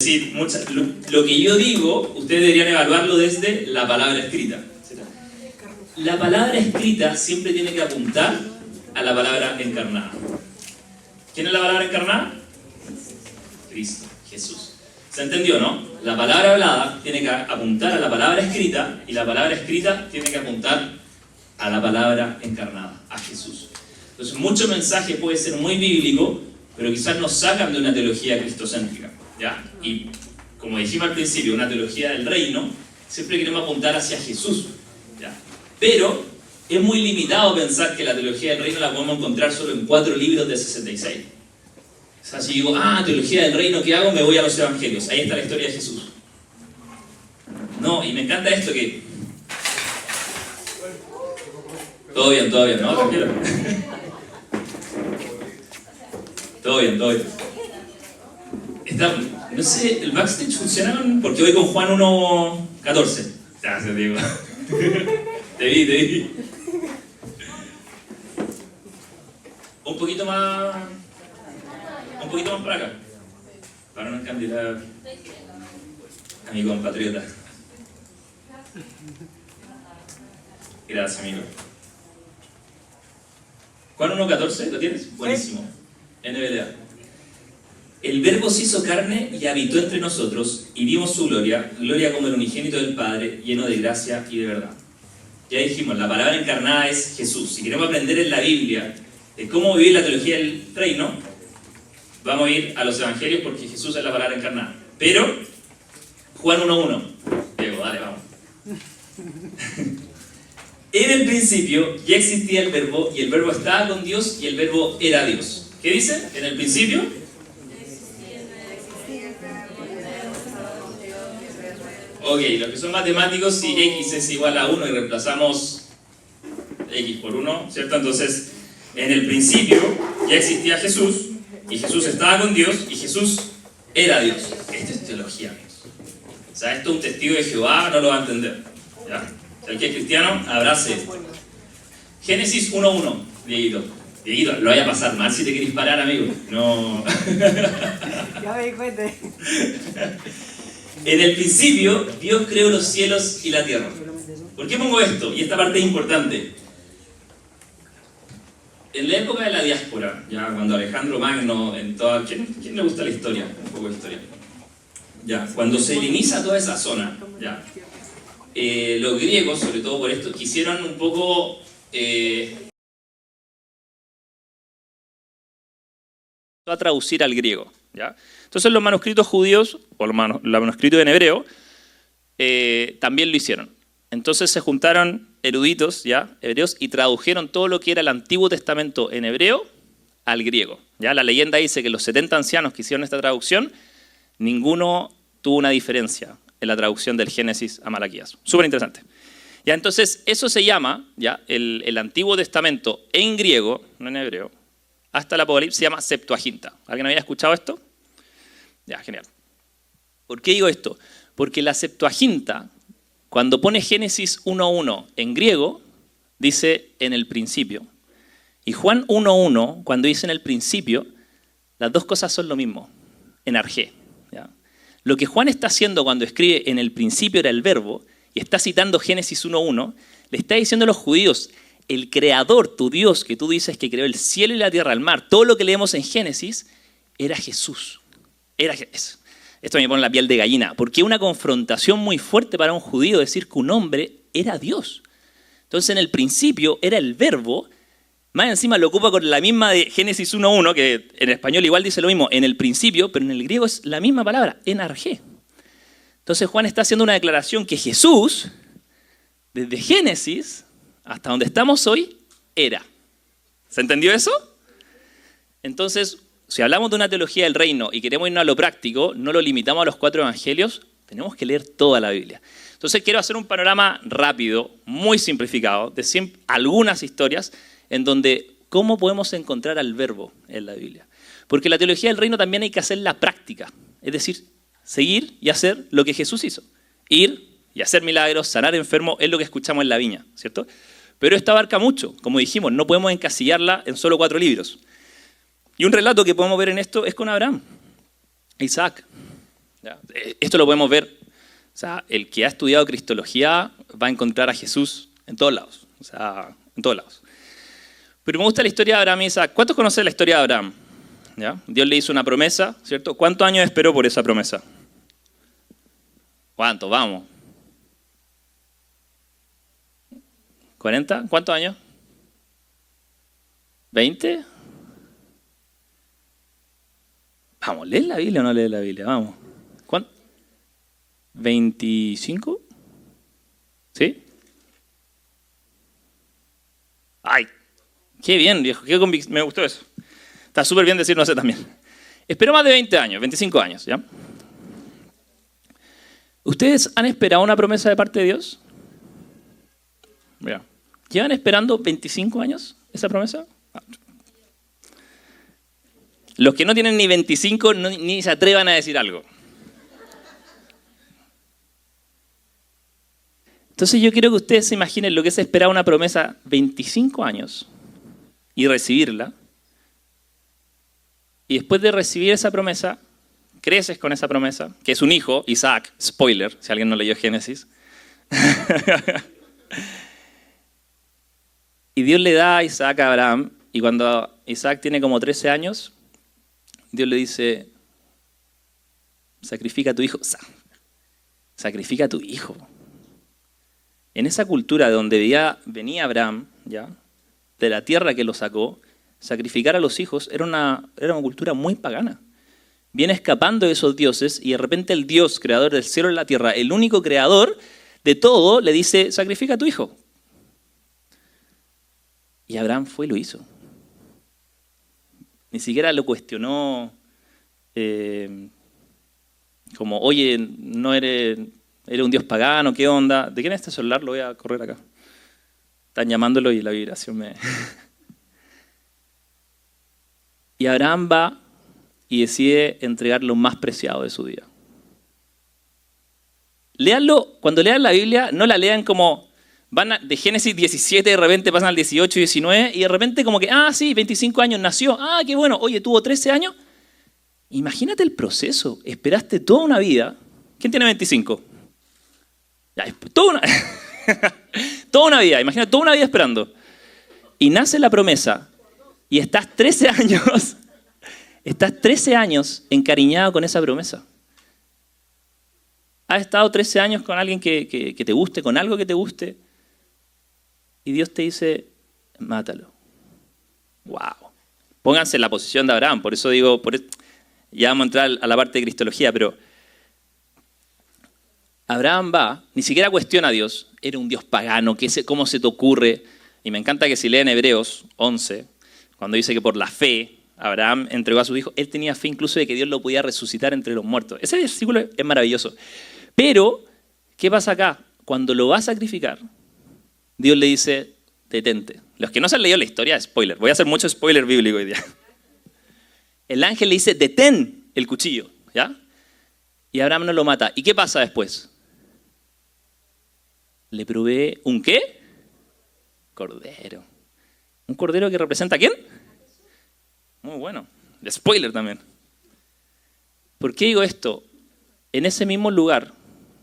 decir, lo que yo digo, ustedes deberían evaluarlo desde la palabra escrita. La palabra escrita siempre tiene que apuntar a la palabra encarnada. ¿Quién es la palabra encarnada? Cristo, Jesús. ¿Se entendió, no? La palabra hablada tiene que apuntar a la palabra escrita y la palabra escrita tiene que apuntar a la palabra encarnada, a Jesús. Entonces, mucho mensaje puede ser muy bíblico, pero quizás nos sacan de una teología cristocéntrica, ¿ya? Y como dijimos al principio, una teología del reino, siempre queremos apuntar hacia Jesús, ¿ya? Pero es muy limitado pensar que la teología del reino la podemos encontrar solo en 4 libros de 66. O sea, si digo, teología del reino, ¿qué hago? Me voy a los evangelios. Ahí está la historia de Jesús. No, y me encanta esto que... Todo bien, ¿no? Tranquilo. Todo bien. No sé, ¿el backstage funciona? Porque voy con Juan 1.14. Ya, se digo. Te vi. Un poquito más para acá. Para no encandilar a mi compatriota. Gracias, amigo. Juan 1.14, ¿lo tienes? Buenísimo. NBLA. El Verbo se hizo carne y habitó entre nosotros, y vimos su gloria como el unigénito del Padre, lleno de gracia y de verdad. Ya dijimos, la palabra encarnada es Jesús. Si queremos aprender en la Biblia de cómo vivir la teología del reino, vamos a ir a los evangelios porque Jesús es la palabra encarnada. Pero, Juan 1.1. Diego, dale, vamos. En el principio ya existía el Verbo, y el Verbo estaba con Dios, y el Verbo era Dios. ¿Qué dice? En el principio. Ok, los que son matemáticos, si x es igual a 1 y reemplazamos x por 1, ¿cierto? Entonces, en el principio ya existía Jesús, y Jesús estaba con Dios, y Jesús era Dios. Esto es teología, amigos. O sea, esto un testigo de Jehová no lo va a entender, ¿ya? El que es cristiano, abrace esto. Génesis 1.1, Dieguito, lo vaya a pasar mal si te querés parar, amigo. No. Ya me di cuenta. En el principio, Dios creó los cielos y la tierra. ¿Por qué pongo esto? Y esta parte es importante. En la época de la diáspora, ya cuando Alejandro Magno, ¿quién le gusta la historia? Un poco de historia. Ya, cuando se heleniza toda esa zona, ya. Los griegos, sobre todo por esto, quisieron un poco a traducir al griego, ¿ya? Entonces los manuscritos judíos, o los manuscritos en hebreo, también lo hicieron. Entonces se juntaron eruditos, ¿ya? Hebreos, y tradujeron todo lo que era el Antiguo Testamento en hebreo al griego, ¿ya? La leyenda dice que los 70 ancianos que hicieron esta traducción, ninguno tuvo una diferencia en la traducción del Génesis a Malaquías. Súper interesante. Ya, entonces, eso se llama, ya, el Antiguo Testamento en griego, no en hebreo, hasta el Apocalipsis, se llama Septuaginta. ¿Alguien había escuchado esto? Ya, genial. ¿Por qué digo esto? Porque la Septuaginta, cuando pone Génesis 1.1 en griego, dice en el principio. Y Juan 1.1, cuando dice en el principio, las dos cosas son lo mismo, en arjé. ¿Ya? Lo que Juan está haciendo cuando escribe en el principio era el Verbo, y está citando Génesis 1.1, le está diciendo a los judíos, el creador, tu Dios, que tú dices que creó el cielo y la tierra, el mar, todo lo que leemos en Génesis, era Jesús. Esto me pone la piel de gallina, porque es una confrontación muy fuerte para un judío decir que un hombre era Dios. Entonces en el principio era el Verbo, más encima lo ocupa con la misma de Génesis 1.1, que en español igual dice lo mismo, en el principio, pero en el griego es la misma palabra, en arjé. Entonces Juan está haciendo una declaración que Jesús, desde Génesis hasta donde estamos hoy, era. ¿Se entendió eso? Entonces, si hablamos de una teología del reino y queremos irnos a lo práctico, no lo limitamos a los 4 evangelios, tenemos que leer toda la Biblia. Entonces quiero hacer un panorama rápido, muy simplificado, de algunas historias en donde cómo podemos encontrar al Verbo en la Biblia. Porque la teología del reino también hay que hacerla práctica, es decir, seguir y hacer lo que Jesús hizo. Ir y hacer milagros, sanar enfermos, es lo que escuchamos en la viña, ¿cierto? Pero esto abarca mucho, como dijimos, no podemos encasillarla en solo 4 libros. Y un relato que podemos ver en esto es con Abraham, Isaac, ¿Ya? Esto lo podemos ver. O sea, el que ha estudiado Cristología va a encontrar a Jesús en todos lados. O sea, en todos lados. Pero me gusta la historia de Abraham y Isaac. ¿Cuántos conocen la historia de Abraham? ¿Ya? Dios le hizo una promesa, ¿cierto? ¿Cuántos años esperó por esa promesa? ¿Cuántos? Vamos. ¿40? ¿Cuántos años? ¿20? Vamos, ¿lees la Biblia o no lees la Biblia? Vamos. ¿Cuánto? ¿25? ¿Sí? ¡Ay! ¡Qué bien, viejo! ¡Qué convicción! Me gustó eso. Está súper bien decirlo así también. Esperó más de 20 años, 25 años, ¿ya? ¿Ustedes han esperado una promesa de parte de Dios? Mira, ¿llevan esperando 25 años esa promesa? Los que no tienen ni 25 ni se atrevan a decir algo. Entonces yo quiero que ustedes se imaginen lo que es esperar una promesa 25 años y recibirla. Y después de recibir esa promesa, creces con esa promesa, que es un hijo, Isaac, spoiler, si alguien no leyó Génesis. Y Dios le da a Isaac a Abraham, y cuando Isaac tiene como 13 años, Dios le dice, sacrifica a tu hijo. Sacrifica a tu hijo. En esa cultura de donde venía Abraham, ¿ya? De la tierra que lo sacó, sacrificar a los hijos era una cultura muy pagana. Viene escapando de esos dioses y de repente el Dios, creador del cielo y la tierra, el único creador de todo, le dice, sacrifica a tu hijo. Y Abraham fue y lo hizo. Ni siquiera lo cuestionó como, oye, no eres un dios pagano, ¿qué onda? ¿De quién es este celular? Lo voy a correr acá. Están llamándolo y la vibración me... Y Abraham va y decide entregar lo más preciado de su vida. Léanlo, cuando lean la Biblia, no la lean como van de Génesis 17, de repente pasan al 18 y 19, y de repente como que, sí, 25 años nació, qué bueno, oye, tuvo 13 años. Imagínate el proceso, esperaste toda una vida. ¿Quién tiene 25? Ya, toda una vida, imagínate, toda una vida esperando. Y nace la promesa. Y estás 13 años encariñado con esa promesa. Has estado 13 años con alguien que te guste, con algo que te guste, y Dios te dice, mátalo. ¡Wow! Pónganse en la posición de Abraham, por eso digo, ya vamos a entrar a la parte de Cristología, pero Abraham va, ni siquiera cuestiona a Dios, era un Dios pagano, ¿cómo se te ocurre? Y me encanta que si leen Hebreos 11, cuando dice que por la fe Abraham entregó a su hijo, él tenía fe incluso de que Dios lo podía resucitar entre los muertos. Ese versículo es maravilloso. Pero, ¿qué pasa acá? Cuando lo va a sacrificar, Dios le dice, detente. Los que no se han leído la historia, spoiler. Voy a hacer mucho spoiler bíblico hoy día. El ángel le dice, detén el cuchillo, ¿ya? Y Abraham no lo mata. ¿Y qué pasa después? Le provee ¿un qué? Cordero. ¿Un cordero que representa a quién? Muy bueno. De spoiler también. ¿Por qué digo esto? En ese mismo lugar,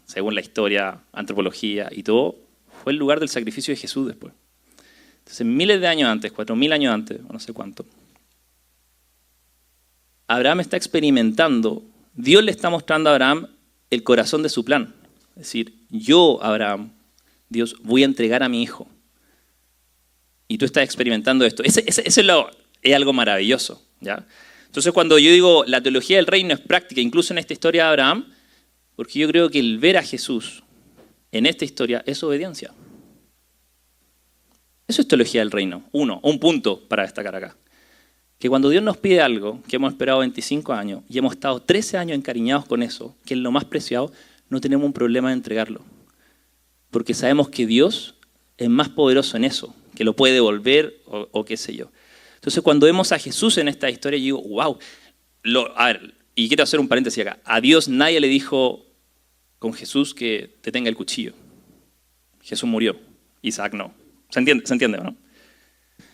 según la historia, antropología y todo, fue el lugar del sacrificio de Jesús después. Entonces, miles de años antes, 4000 años antes, o no sé cuánto, Abraham está experimentando, Dios le está mostrando a Abraham el corazón de su plan. Es decir, yo, Abraham, Dios, voy a entregar a mi hijo. Y tú estás experimentando esto. Eso es algo maravilloso, ¿ya? Entonces, cuando yo digo la teología del reino es práctica, incluso en esta historia de Abraham, porque yo creo que el ver a Jesús en esta historia es obediencia. Eso es teología del reino. Un punto para destacar acá. Que cuando Dios nos pide algo, que hemos esperado 25 años y hemos estado 13 años encariñados con eso, que es lo más preciado, no tenemos un problema de entregarlo. Porque sabemos que Dios es más poderoso en eso, que lo puede devolver o qué sé yo. Entonces, cuando vemos a Jesús en esta historia, yo digo, wow. A ver, y quiero hacer un paréntesis acá. A Dios nadie le dijo con Jesús que te tenga el cuchillo. Jesús murió, Isaac no. ¿Se entiende o no?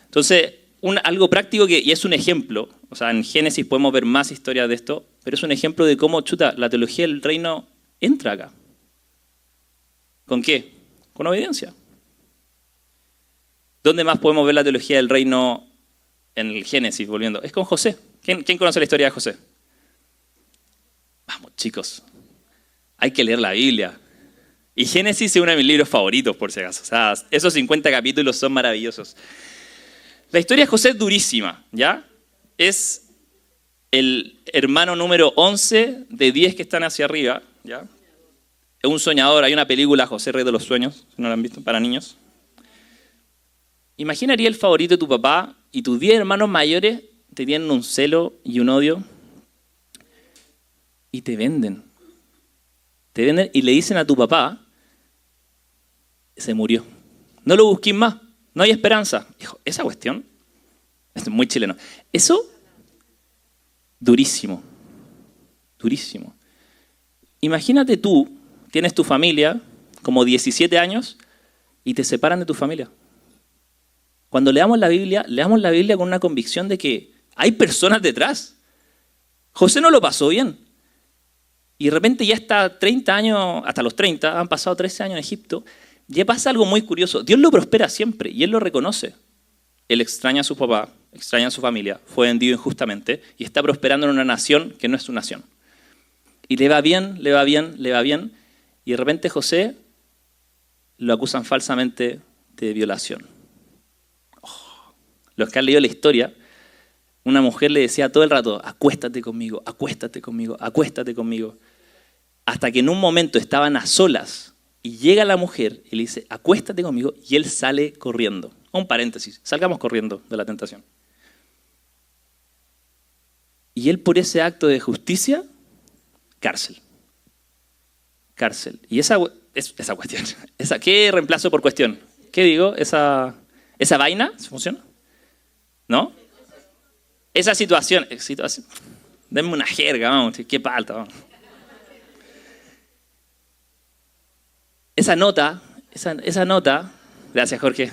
Entonces, algo práctico y es un ejemplo, o sea, en Génesis podemos ver más historias de esto. pero es un ejemplo de cómo, la teología del reino entra acá. ¿Con qué? Con obediencia. ¿Dónde más podemos ver la teología del reino en el Génesis, volviendo? Es con José. ¿Quién conoce la historia de José? Vamos, chicos. Hay que leer la Biblia. Y Génesis es uno de mis libros favoritos, por si acaso. O sea, esos 50 capítulos son maravillosos. La historia de José es durísima, ¿ya? Es el hermano número 11 de 10 que están hacia arriba, ¿ya? Es un soñador. Hay una película, José, Rey de los Sueños, si no la han visto, para niños. Imaginaría el favorito de tu papá y tus 10 hermanos mayores te tienen un celo y un odio y te venden. Te venden y le dicen a tu papá, se murió. No lo busquís más, no hay esperanza. Dijo, esa cuestión, esto es muy chileno. Eso, durísimo, durísimo. Imagínate tú, tienes tu familia, como 17 años, y te separan de tu familia. Cuando leamos la Biblia con una convicción de que hay personas detrás. José no lo pasó bien. Y de repente ya está 30 años, hasta los 30, han pasado 13 años en Egipto, ya pasa algo muy curioso. Dios lo prospera siempre y él lo reconoce. Él extraña a su papá, extraña a su familia, fue vendido injustamente y está prosperando en una nación que no es su nación. Y le va bien, le va bien, le va bien. Y de repente José lo acusan falsamente de violación. Los que han leído la historia, una mujer le decía todo el rato, acuéstate conmigo, acuéstate conmigo, acuéstate conmigo. Hasta que en un momento estaban a solas y llega la mujer y le dice, acuéstate conmigo, y él sale corriendo. Un paréntesis, salgamos corriendo de la tentación. Y él, por ese acto de justicia, cárcel. Cárcel. Y esa cuestión, ¿qué reemplazo por cuestión? ¿Qué digo? ¿Esa vaina funciona? ¿No? Esa situación. Denme una jerga, vamos, qué palta, vamos. Esa nota, gracias Jorge,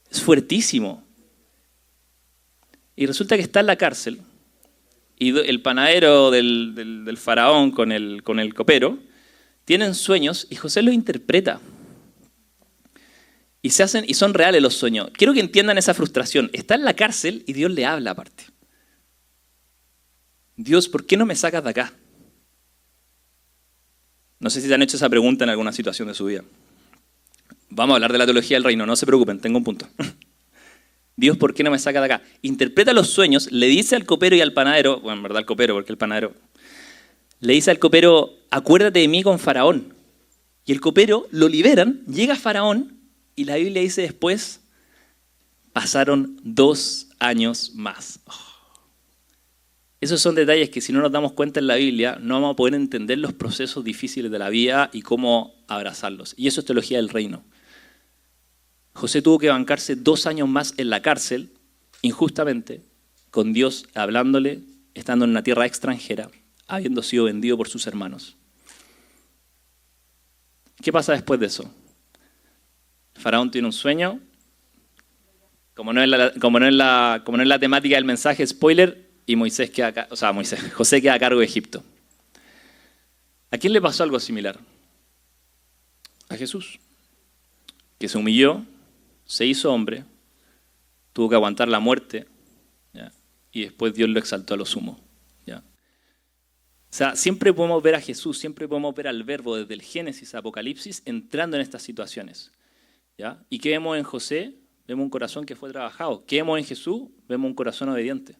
es fuertísimo. Y resulta que está en la cárcel y el panadero del faraón con el copero tienen sueños y José los interpreta. Y son reales los sueños. Quiero que entiendan esa frustración. Está en la cárcel y Dios le habla aparte. Dios, ¿por qué no me sacas de acá? No sé si te han hecho esa pregunta en alguna situación de su vida. Vamos a hablar de la teología del reino, no se preocupen, tengo un punto. Dios, ¿por qué no me sacas de acá? Interpreta los sueños, le dice al copero y al panadero, bueno, en verdad al copero, porque el panadero, le dice al copero, acuérdate de mí con Faraón. Y el copero lo liberan, llega Faraón, y la Biblia dice después, pasaron 2 años más. Esos son detalles que si no nos damos cuenta en la Biblia, no vamos a poder entender los procesos difíciles de la vida y cómo abrazarlos. Y eso es teología del reino. José tuvo que bancarse 2 años más en la cárcel, injustamente, con Dios hablándole, estando en una tierra extranjera, habiendo sido vendido por sus hermanos. ¿Qué pasa después de eso? Faraón tiene un sueño. Como no es la temática del mensaje, spoiler, y José queda a cargo de Egipto. ¿A quién le pasó algo similar? A Jesús, que se humilló, se hizo hombre, tuvo que aguantar la muerte, ¿ya? Y después Dios lo exaltó a lo sumo. ¿Ya? O sea, siempre podemos ver a Jesús, siempre podemos ver al Verbo desde el Génesis a Apocalipsis entrando en estas situaciones. ¿Ya? ¿Y qué vemos en José? Vemos un corazón que fue trabajado. ¿Qué vemos en Jesús? Vemos un corazón obediente.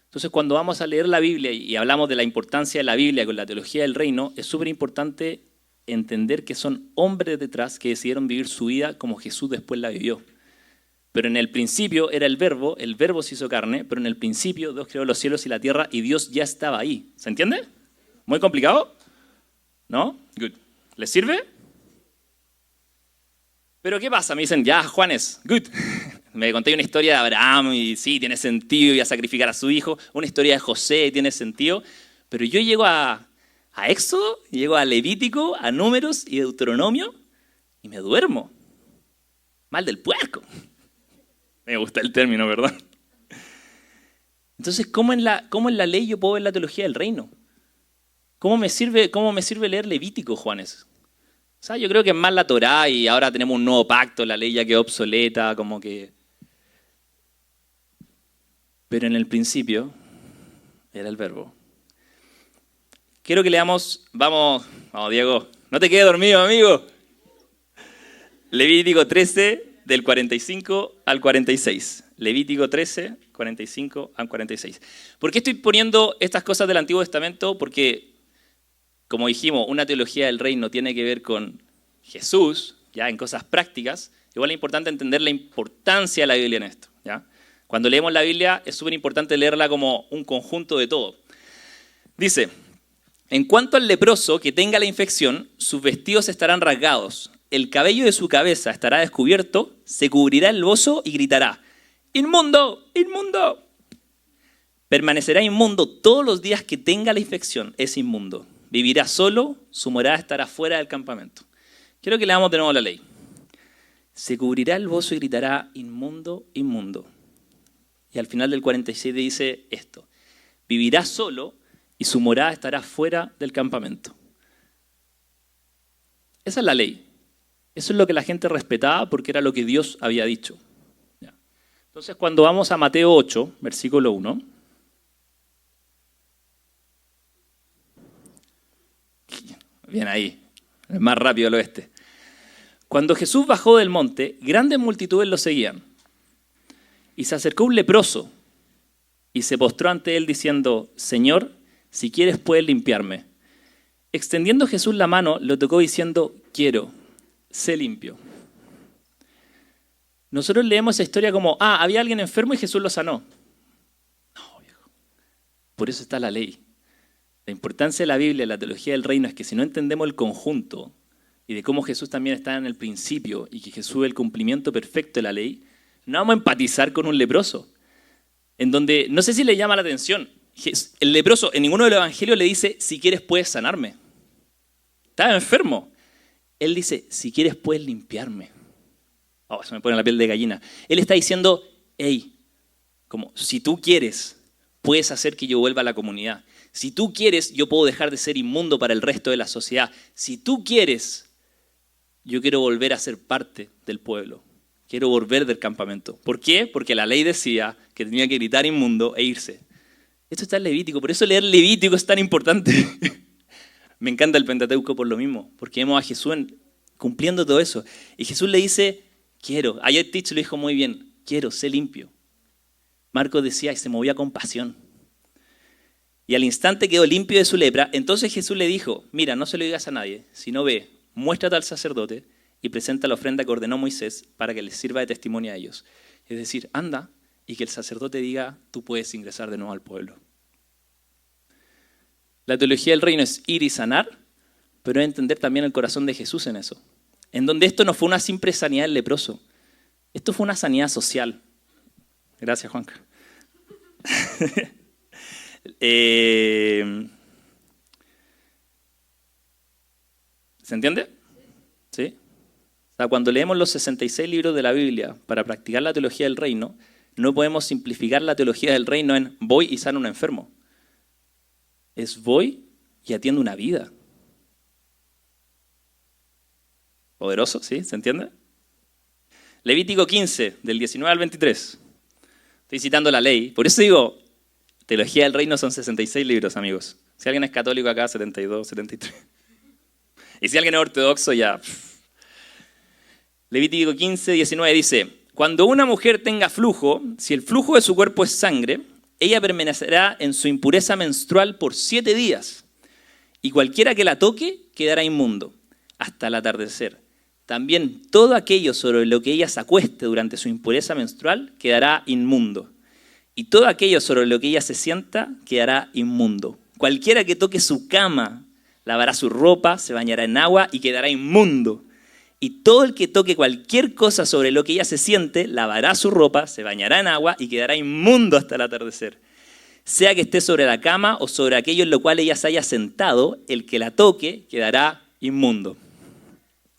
Entonces, cuando vamos a leer la Biblia y hablamos de la importancia de la Biblia con la teología del reino, es súper importante entender que son hombres detrás que decidieron vivir su vida como Jesús después la vivió. Pero en el principio era el verbo se hizo carne, pero en el principio Dios creó los cielos y la tierra y Dios ya estaba ahí. ¿Se entiende? ¿Muy complicado? ¿No? Good. ¿Les sirve? Pero ¿qué pasa? Me dicen, ya, Juanes, good. Me conté una historia de Abraham y sí, tiene sentido, iba a sacrificar a su hijo. Una historia de José, tiene sentido. Pero yo llego a Éxodo, llego a Levítico, a Números y Deuteronomio y me duermo. Mal del puerco. Me gusta el término, ¿verdad? Entonces, ¿cómo en la ley yo puedo ver la teología del reino? ¿Cómo me sirve leer Levítico, Juanes? O sea, yo creo que es más la Torá y ahora tenemos un nuevo pacto, la ley ya quedó obsoleta, como que... Pero en el principio era el verbo. Quiero que leamos, vamos Diego, no te quedes dormido, amigo. Levítico 13, del 45 al 46. Levítico 13, 45 al 46. ¿Por qué estoy poniendo estas cosas del Antiguo Testamento? Porque, como dijimos, una teología del reino tiene que ver con Jesús, ya en cosas prácticas. Igual es importante entender la importancia de la Biblia en esto, ¿ya? Cuando leemos la Biblia es súper importante leerla como un conjunto de todo. Dice, en cuanto al leproso que tenga la infección, sus vestidos estarán rasgados, el cabello de su cabeza estará descubierto, se cubrirá el bozo y gritará, ¡inmundo! ¡Inmundo! Permanecerá inmundo todos los días que tenga la infección, es inmundo. Vivirá solo, su morada estará fuera del campamento. Quiero que leamos de nuevo la ley. Se cubrirá el bozo y gritará, inmundo, inmundo. Y al final del 47 dice esto, vivirá solo y su morada estará fuera del campamento. Esa es la ley. Eso es lo que la gente respetaba porque era lo que Dios había dicho. Entonces, cuando vamos a Mateo 8, versículo 1, bien ahí, el más rápido del oeste. Cuando Jesús bajó del monte, grandes multitudes lo seguían. Y se acercó un leproso y se postró ante él diciendo, Señor, si quieres puedes limpiarme. Extendiendo Jesús la mano, lo tocó diciendo, quiero, sé limpio. Nosotros leemos esa historia como, había alguien enfermo y Jesús lo sanó. No, viejo. Por eso está la ley. La importancia de la Biblia, la teología del reino, es que si no entendemos el conjunto y de cómo Jesús también está en el principio y que Jesús es el cumplimiento perfecto de la ley, no vamos a empatizar con un leproso. En donde, no sé si le llama la atención, el leproso en ninguno de los evangelios le dice, si quieres puedes sanarme. Estaba enfermo. Él dice, si quieres puedes limpiarme. Oh, se me pone la piel de gallina. Él está diciendo, hey, como si tú quieres, puedes hacer que yo vuelva a la comunidad. Si tú quieres, yo puedo dejar de ser inmundo para el resto de la sociedad. Si tú quieres, yo quiero volver a ser parte del pueblo. Quiero volver del campamento. ¿Por qué? Porque la ley decía que tenía que gritar inmundo e irse. Esto está en Levítico, por eso leer Levítico es tan importante. Me encanta el Pentateuco por lo mismo, porque vemos a Jesús cumpliendo todo eso. Y Jesús le dice, quiero. Ayer Tich lo dijo muy bien, quiero, sé limpio. Marcos decía, y se movía con pasión. Y al instante quedó limpio de su lepra. Entonces Jesús le dijo, mira, no se lo digas a nadie, sino ve, muéstrate al sacerdote y presenta la ofrenda que ordenó Moisés para que les sirva de testimonio a ellos. Es decir, anda y que el sacerdote diga, tú puedes ingresar de nuevo al pueblo. La teología del reino es ir y sanar, pero es entender también el corazón de Jesús en eso. En donde esto no fue una simple sanidad del leproso, esto fue una sanidad social. Gracias, Juanca. ¿Se entiende? ¿Sí? O sea, cuando leemos los 66 libros de la Biblia para practicar la teología del reino, no podemos simplificar la teología del reino en voy y sano a un enfermo. Es voy y atiendo una vida. Poderoso, ¿sí? ¿Se entiende? Levítico 15, del 19 al 23. Estoy citando la ley. Por eso digo, teología del reino son 66 libros, amigos. Si alguien es católico acá, 72, 73. Y si alguien es ortodoxo, ya. Levítico 15, 19 dice, cuando una mujer tenga flujo, si el flujo de su cuerpo es sangre, ella permanecerá en su impureza menstrual por 7 días. Y cualquiera que la toque quedará inmundo hasta el atardecer. También todo aquello sobre lo que ella se acueste durante su impureza menstrual quedará inmundo. Y todo aquello sobre lo que ella se sienta quedará inmundo. Cualquiera que toque su cama lavará su ropa, se bañará en agua y quedará inmundo. Y todo el que toque cualquier cosa sobre lo que ella se siente, lavará su ropa, se bañará en agua y quedará inmundo hasta el atardecer. Sea que esté sobre la cama o sobre aquello en lo cual ella se haya sentado, el que la toque quedará inmundo.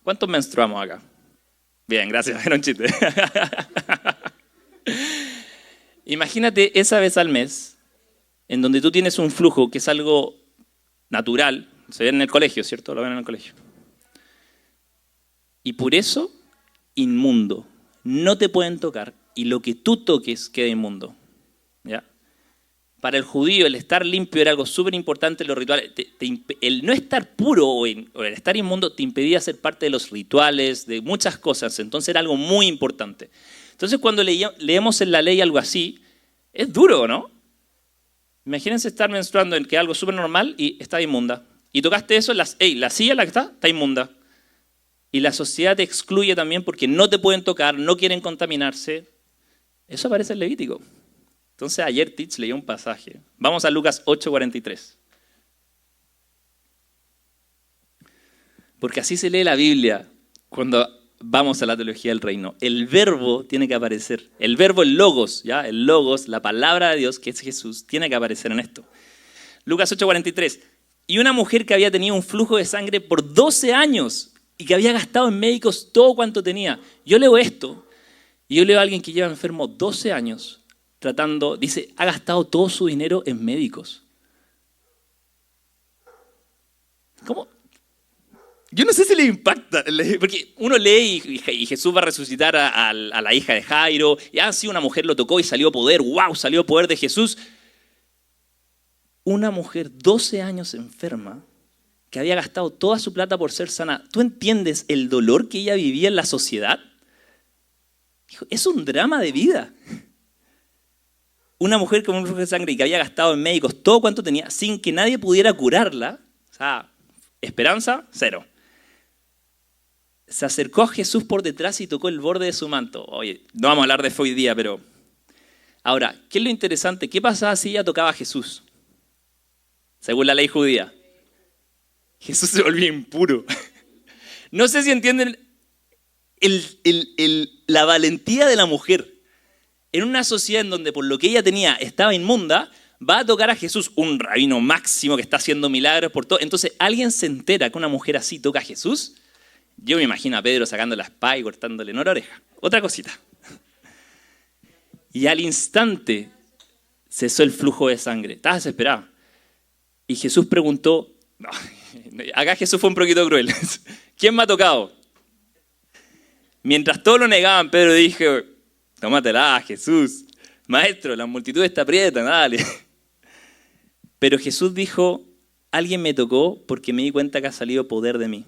¿Cuántos menstruamos acá? Bien, gracias, era un chiste. Imagínate esa vez al mes, en donde tú tienes un flujo que es algo natural, se ve en el colegio, ¿cierto? Lo ven en el colegio. Y por eso, inmundo. No te pueden tocar y lo que tú toques queda inmundo. ¿Ya? Para el judío el estar limpio era algo súper importante en los rituales. El no estar puro o el estar inmundo te impedía ser parte de los rituales, de muchas cosas. Entonces era algo muy importante. Entonces cuando leemos en la ley algo así, es duro, ¿no? Imagínense estar menstruando en que algo súper normal y está inmunda. Y tocaste eso, la silla en la que está inmunda. Y la sociedad te excluye también porque no te pueden tocar, no quieren contaminarse. Eso aparece en Levítico. Entonces ayer Tich leyó un pasaje. Vamos a Lucas 8:43. Porque así se lee la Biblia cuando vamos a la teología del reino. El verbo tiene que aparecer. El verbo, el logos, ¿ya? El logos, la palabra de Dios, que es Jesús, tiene que aparecer en esto. Lucas 8:43. Y una mujer que había tenido un flujo de sangre por 12 años y que había gastado en médicos todo cuanto tenía. Yo leo esto y yo leo a alguien que lleva enfermo 12 años tratando, dice, ha gastado todo su dinero en médicos. ¿Cómo? Yo no sé si le impacta, porque uno lee y Jesús va a resucitar a la hija de Jairo, y sí, una mujer lo tocó y salió poder, wow, salió poder de Jesús. Una mujer 12 años enferma, que había gastado toda su plata por ser sana. ¿Tú entiendes el dolor que ella vivía en la sociedad? Dijo, es un drama de vida. Una mujer con un flujo de sangre y que había gastado en médicos todo cuanto tenía, sin que nadie pudiera curarla, o sea, esperanza, cero. Se acercó a Jesús por detrás y tocó el borde de su manto. Oye, no vamos a hablar de eso hoy día, pero... Ahora, ¿qué es lo interesante? ¿Qué pasaba si ella tocaba a Jesús? Según la ley judía. Jesús se volvía impuro. No sé si entienden la valentía de la mujer. En una sociedad en donde por lo que ella tenía estaba inmunda, va a tocar a Jesús, un rabino máximo que está haciendo milagros por todo. Entonces, ¿alguien se entera que una mujer así toca a Jesús? Yo me imagino a Pedro sacando la espada y cortándole en la oreja. Otra cosita. Y al instante cesó el flujo de sangre. Estaba desesperado. Y Jesús preguntó, no, acá Jesús fue un poquito cruel. ¿Quién me ha tocado? Mientras todos lo negaban, Pedro dijo, tómatela, Jesús. Maestro, la multitud está aprieta, dale. Pero Jesús dijo, alguien me tocó porque me di cuenta que ha salido poder de mí.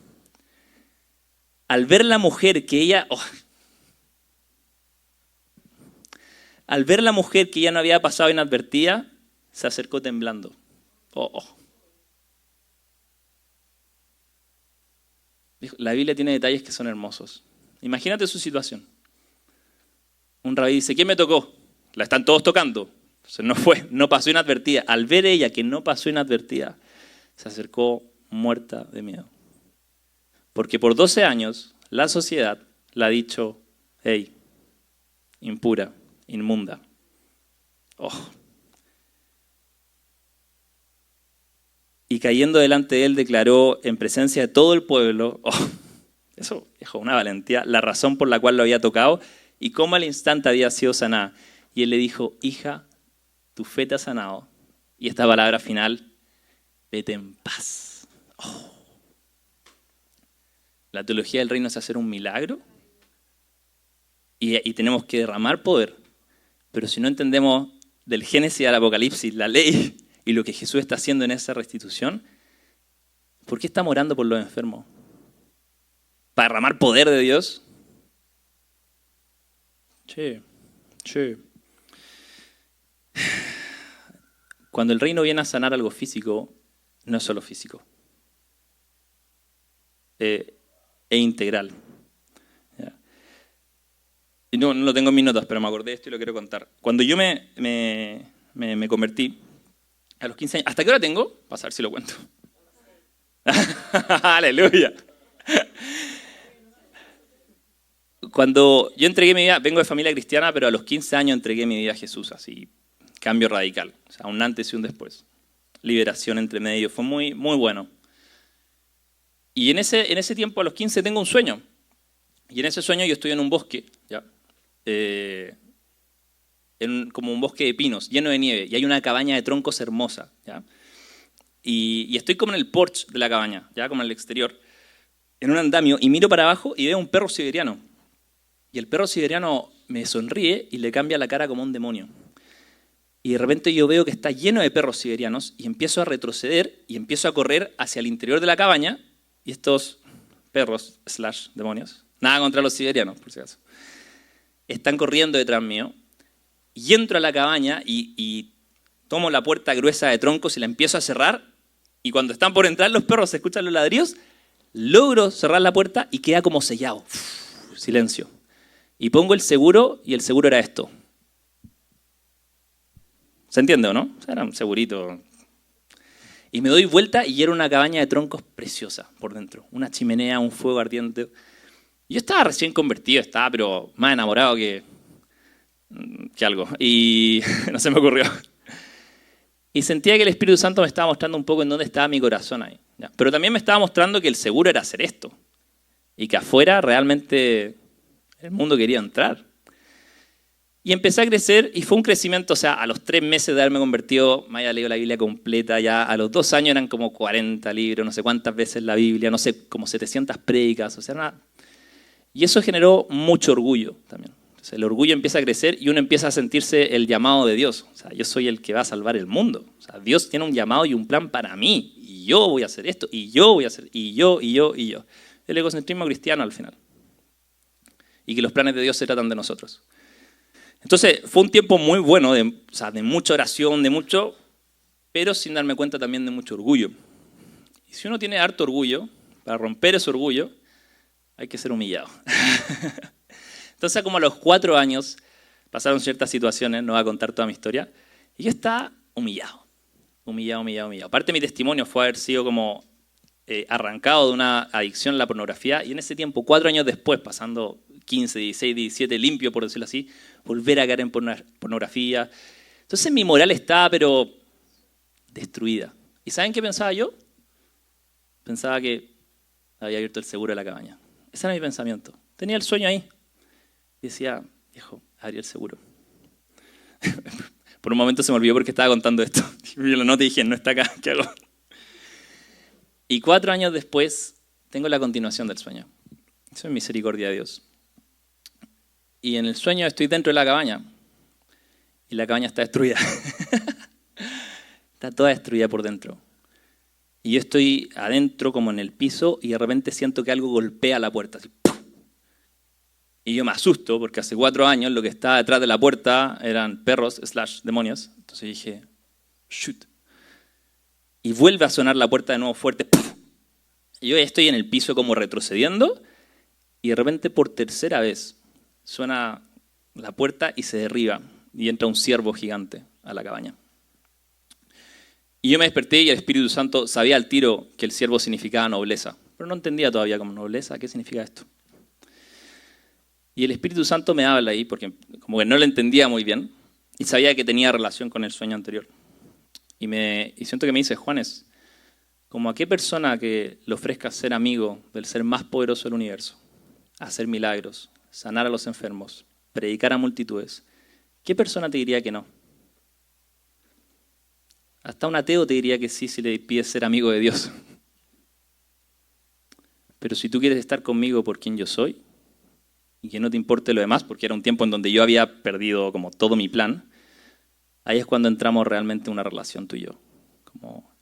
Al ver la mujer que ella... Al ver la mujer que ya no había pasado inadvertida, se acercó temblando. La Biblia tiene detalles que son hermosos. Imagínate su situación. Un rabí dice, ¿quién me tocó? La están todos tocando. Entonces no pasó inadvertida. Al ver ella que no pasó inadvertida, se acercó muerta de miedo. Porque por 12 años la sociedad le ha dicho, hey, impura, inmunda. Y cayendo delante de él declaró en presencia de todo el pueblo, eso es una valentía, la razón por la cual lo había tocado y cómo al instante había sido sanada. Y él le dijo, hija, tu fe te ha sanado. Y esta palabra final, vete en paz. La teología del reino es hacer un milagro y tenemos que derramar poder. Pero si no entendemos del Génesis al Apocalipsis, la ley y lo que Jesús está haciendo en esa restitución, ¿por qué estamos orando por los enfermos? ¿Para derramar poder de Dios? Sí. Cuando el reino viene a sanar algo físico, no es solo físico. Es integral. Y no lo tengo en mis notas, pero me acordé de esto y lo quiero contar. Cuando yo me convertí, a los 15 años, ¿hasta qué hora tengo? Para saber si lo cuento. ¡Aleluya! Cuando yo entregué mi vida, vengo de familia cristiana, pero a los 15 años entregué mi vida a Jesús, así, cambio radical. O sea, un antes y un después. Liberación entre medio, fue muy, muy bueno. Y en ese tiempo, a los 15, tengo un sueño. Y en ese sueño yo estoy en un bosque, ¿ya? En como un bosque de pinos, lleno de nieve, y hay una cabaña de troncos hermosa, ¿ya? Y estoy como en el porche de la cabaña, ya como en el exterior, en un andamio, y miro para abajo y veo un perro siberiano. Y el perro siberiano me sonríe y le cambia la cara como un demonio. Y de repente yo veo que está lleno de perros siberianos y empiezo a retroceder y empiezo a correr hacia el interior de la cabaña, y estos perros / demonios, nada contra los siberianos, por si acaso, están corriendo detrás mío, y entro a la cabaña y tomo la puerta gruesa de troncos y la empiezo a cerrar, y cuando están por entrar los perros, se escuchan los ladrillos, logro cerrar la puerta y queda como sellado. Silencio. Y pongo el seguro, y el seguro era esto. ¿Se entiende o no? O sea, era un segurito. Y me doy vuelta y era una cabaña de troncos preciosa por dentro. Una chimenea, un fuego ardiente. Yo estaba recién convertido, estaba pero más enamorado que algo. Y no se me ocurrió. Y sentía que el Espíritu Santo me estaba mostrando un poco en dónde estaba mi corazón ahí. ¿Ya? Pero también me estaba mostrando que el seguro era hacer esto. Y que afuera realmente el mundo quería entrar. Y empecé a crecer, y fue un crecimiento, o sea, a los 3 meses de haberme convertido, me había leído la Biblia completa, ya a los 2 años eran como 40 libros, no sé cuántas veces la Biblia, no sé, como 700 prédicas, o sea, nada. Y eso generó mucho orgullo también. Entonces, el orgullo empieza a crecer y uno empieza a sentirse el llamado de Dios. O sea, yo soy el que va a salvar el mundo. O sea, Dios tiene un llamado y un plan para mí, y yo voy a hacer esto, y yo voy a hacer, y yo. El egocentrismo cristiano al final. Y que los planes de Dios se tratan de nosotros. Entonces, fue un tiempo muy bueno, de mucha oración, pero sin darme cuenta también de mucho orgullo. Y si uno tiene harto orgullo, para romper ese orgullo, hay que ser humillado. Entonces, como a los 4 años, pasaron ciertas situaciones, no voy a contar toda mi historia, y yo estaba humillado. Aparte, mi testimonio fue haber sido como arrancado de una adicción a la pornografía, y en ese tiempo, 4 años después, pasando 15, 16, 17, limpio, por decirlo así, volver a caer en pornografía. Entonces mi moral estaba, pero destruida. ¿Y saben qué pensaba yo? Pensaba que había abierto el seguro de la cabaña. Ese era mi pensamiento. Tenía el sueño ahí. Y decía, viejo, abrí el seguro. Por un momento se me olvidó porque estaba contando esto. Yo lo noté y dije, no está acá, ¿qué hago? Y 4 años después, tengo la continuación del sueño. Eso es misericordia de Dios. Y en el sueño estoy dentro de la cabaña. Y la cabaña está destruida. Está toda destruida por dentro. Y yo estoy adentro como en el piso y de repente siento que algo golpea la puerta. Así, ¡pum! Y yo me asusto porque hace 4 años lo que estaba detrás de la puerta eran perros / demonios. Entonces dije, shoot. Y vuelve a sonar la puerta de nuevo fuerte. ¡Pum! Y yo estoy en el piso como retrocediendo y de repente por tercera vez suena la puerta y se derriba y entra un ciervo gigante a la cabaña. Y yo me desperté y el Espíritu Santo sabía al tiro que el ciervo significaba nobleza, pero no entendía todavía como nobleza, ¿qué significa esto? Y el Espíritu Santo me habla ahí porque como que no lo entendía muy bien y sabía que tenía relación con el sueño anterior. Y siento que me dice, Juanes, como a qué persona que le ofrezca ser amigo del ser más poderoso del universo, hacer milagros, sanar a los enfermos, predicar a multitudes, ¿qué persona te diría que no? Hasta un ateo te diría que sí si le pides ser amigo de Dios. Pero si tú quieres estar conmigo por quien yo soy, y que no te importe lo demás, porque era un tiempo en donde yo había perdido como todo mi plan, ahí es cuando entramos realmente en una relación tú y yo.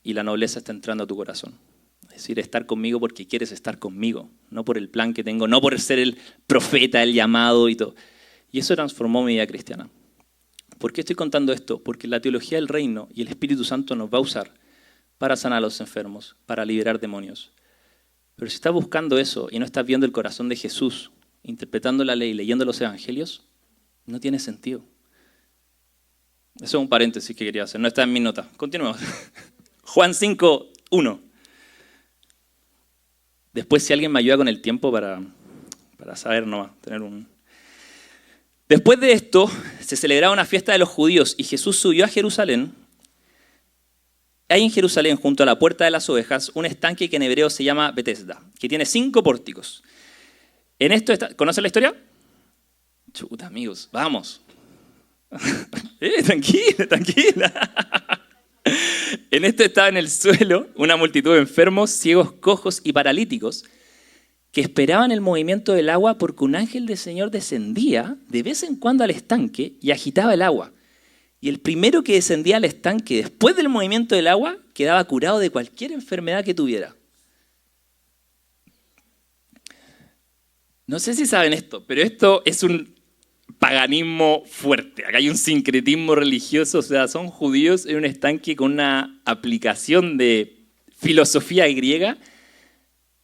Y la nobleza está entrando a tu corazón. Es decir, estar conmigo porque quieres estar conmigo, no por el plan que tengo, no por ser el profeta, el llamado y todo. Y eso transformó mi vida cristiana. ¿Por qué estoy contando esto? Porque la teología del reino y el Espíritu Santo nos va a usar para sanar a los enfermos, para liberar demonios. Pero si estás buscando eso y no estás viendo el corazón de Jesús, interpretando la ley, leyendo los evangelios, no tiene sentido. Eso es un paréntesis que quería hacer, no está en mi nota. Continuemos. Juan 5, 1. Después, si alguien me ayuda con el tiempo para saber nomás, tener un... Después de esto, se celebraba una fiesta de los judíos y Jesús subió a Jerusalén. Hay en Jerusalén, junto a la puerta de las ovejas, un estanque que en hebreo se llama Betesda, que tiene 5 pórticos. En esto ¿conocen la historia? Chuta, amigos, vamos. Tranquila, tranquila. En esto estaba en el suelo una multitud de enfermos, ciegos, cojos y paralíticos que esperaban el movimiento del agua porque un ángel del Señor descendía de vez en cuando al estanque y agitaba el agua. Y el primero que descendía al estanque después del movimiento del agua quedaba curado de cualquier enfermedad que tuviera. No sé si saben esto, pero esto es un paganismo fuerte. Acá hay un sincretismo religioso, o sea, son judíos en un estanque con una aplicación de filosofía griega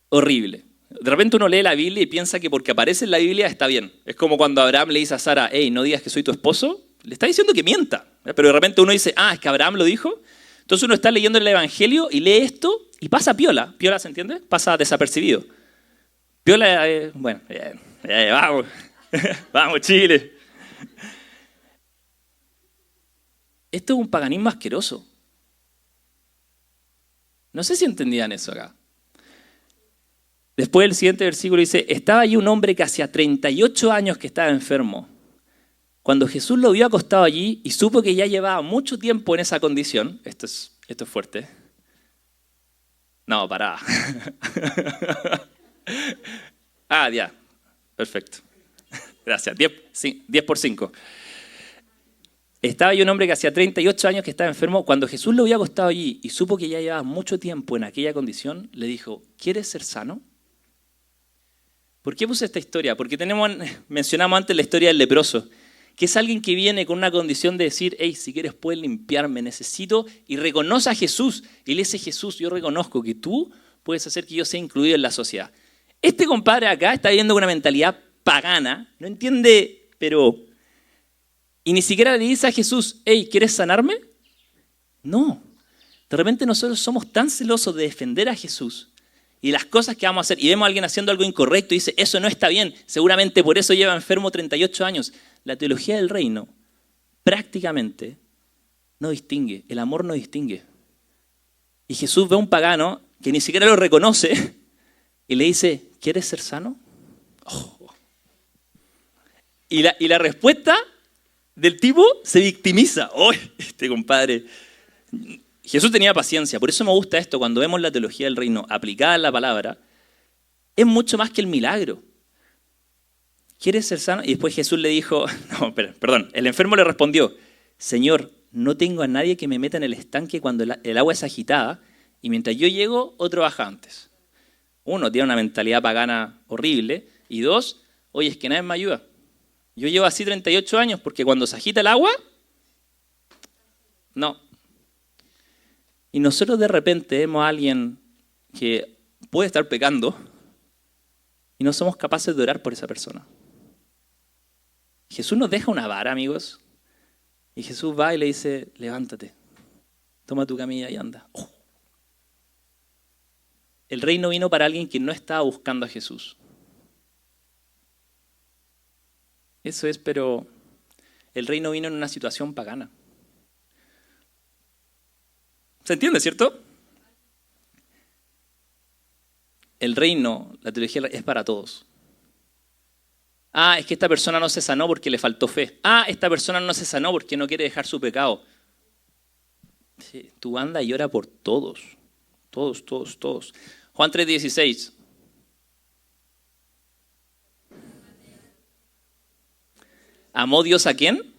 horrible. De repente uno lee la Biblia y piensa que porque aparece en la Biblia está bien. Es como cuando Abraham le dice a Sara, hey, no digas que soy tu esposo. Le está diciendo que mienta. Pero de repente uno dice, es que Abraham lo dijo. Entonces uno está leyendo el Evangelio y lee esto y pasa piola. ¿Piola se entiende? Pasa desapercibido. Piola, bueno, vamos. Vamos, Chile. Esto es un paganismo asqueroso. No sé si entendían eso acá. Después el siguiente versículo dice, estaba allí un hombre que hacía 38 años que estaba enfermo. Cuando Jesús lo vio acostado allí y supo que ya llevaba mucho tiempo en esa condición, esto es fuerte. No, pará. Ya, perfecto. Gracias, 10 por 5. Estaba allí un hombre que hacía 38 años que estaba enfermo. Cuando Jesús lo vio acostado allí y supo que ya llevaba mucho tiempo en aquella condición, le dijo, ¿quieres ser sano? ¿Por qué puse esta historia? Porque mencionamos antes la historia del leproso, que es alguien que viene con una condición de decir, hey, si quieres puedes limpiarme, necesito, y reconoce a Jesús. Y le dice, Jesús, yo reconozco que tú puedes hacer que yo sea incluido en la sociedad. Este compadre acá está viviendo con una mentalidad pagana, no entiende, pero... Y ni siquiera le dice a Jesús, hey, ¿quieres sanarme? No. De repente nosotros somos tan celosos de defender a Jesús y las cosas que vamos a hacer, y vemos a alguien haciendo algo incorrecto y dice, eso no está bien, seguramente por eso lleva enfermo 38 años. La teología del reino prácticamente no distingue, el amor no distingue. Y Jesús ve a un pagano que ni siquiera lo reconoce y le dice, ¿quieres ser sano? Oh. Y la respuesta del tipo se victimiza. ¡Oh, este compadre! Jesús tenía paciencia, por eso me gusta esto, cuando vemos la teología del reino aplicada en la palabra, es mucho más que el milagro. ¿Quieres ser sano? Y después Jesús le dijo, el enfermo le respondió, Señor, no tengo a nadie que me meta en el estanque cuando el agua es agitada y mientras yo llego, otro baja antes. Uno, tiene una mentalidad pagana horrible y dos, oye, es que nadie me ayuda. Yo llevo así 38 años porque cuando se agita el agua, no. Y nosotros de repente vemos a alguien que puede estar pecando y no somos capaces de orar por esa persona. Jesús nos deja una vara, amigos, y Jesús va y le dice, levántate, toma tu camilla y anda. Oh. El reino vino para alguien que no estaba buscando a Jesús. Eso es, pero el reino vino en una situación pagana. ¿Se entiende, cierto? El reino, la teología es para todos. Es que esta persona no se sanó porque le faltó fe. Esta persona no se sanó porque no quiere dejar su pecado. Sí, tú anda y ora por todos. Todos, todos, todos. Juan 3:16. ¿Amó Dios a quién?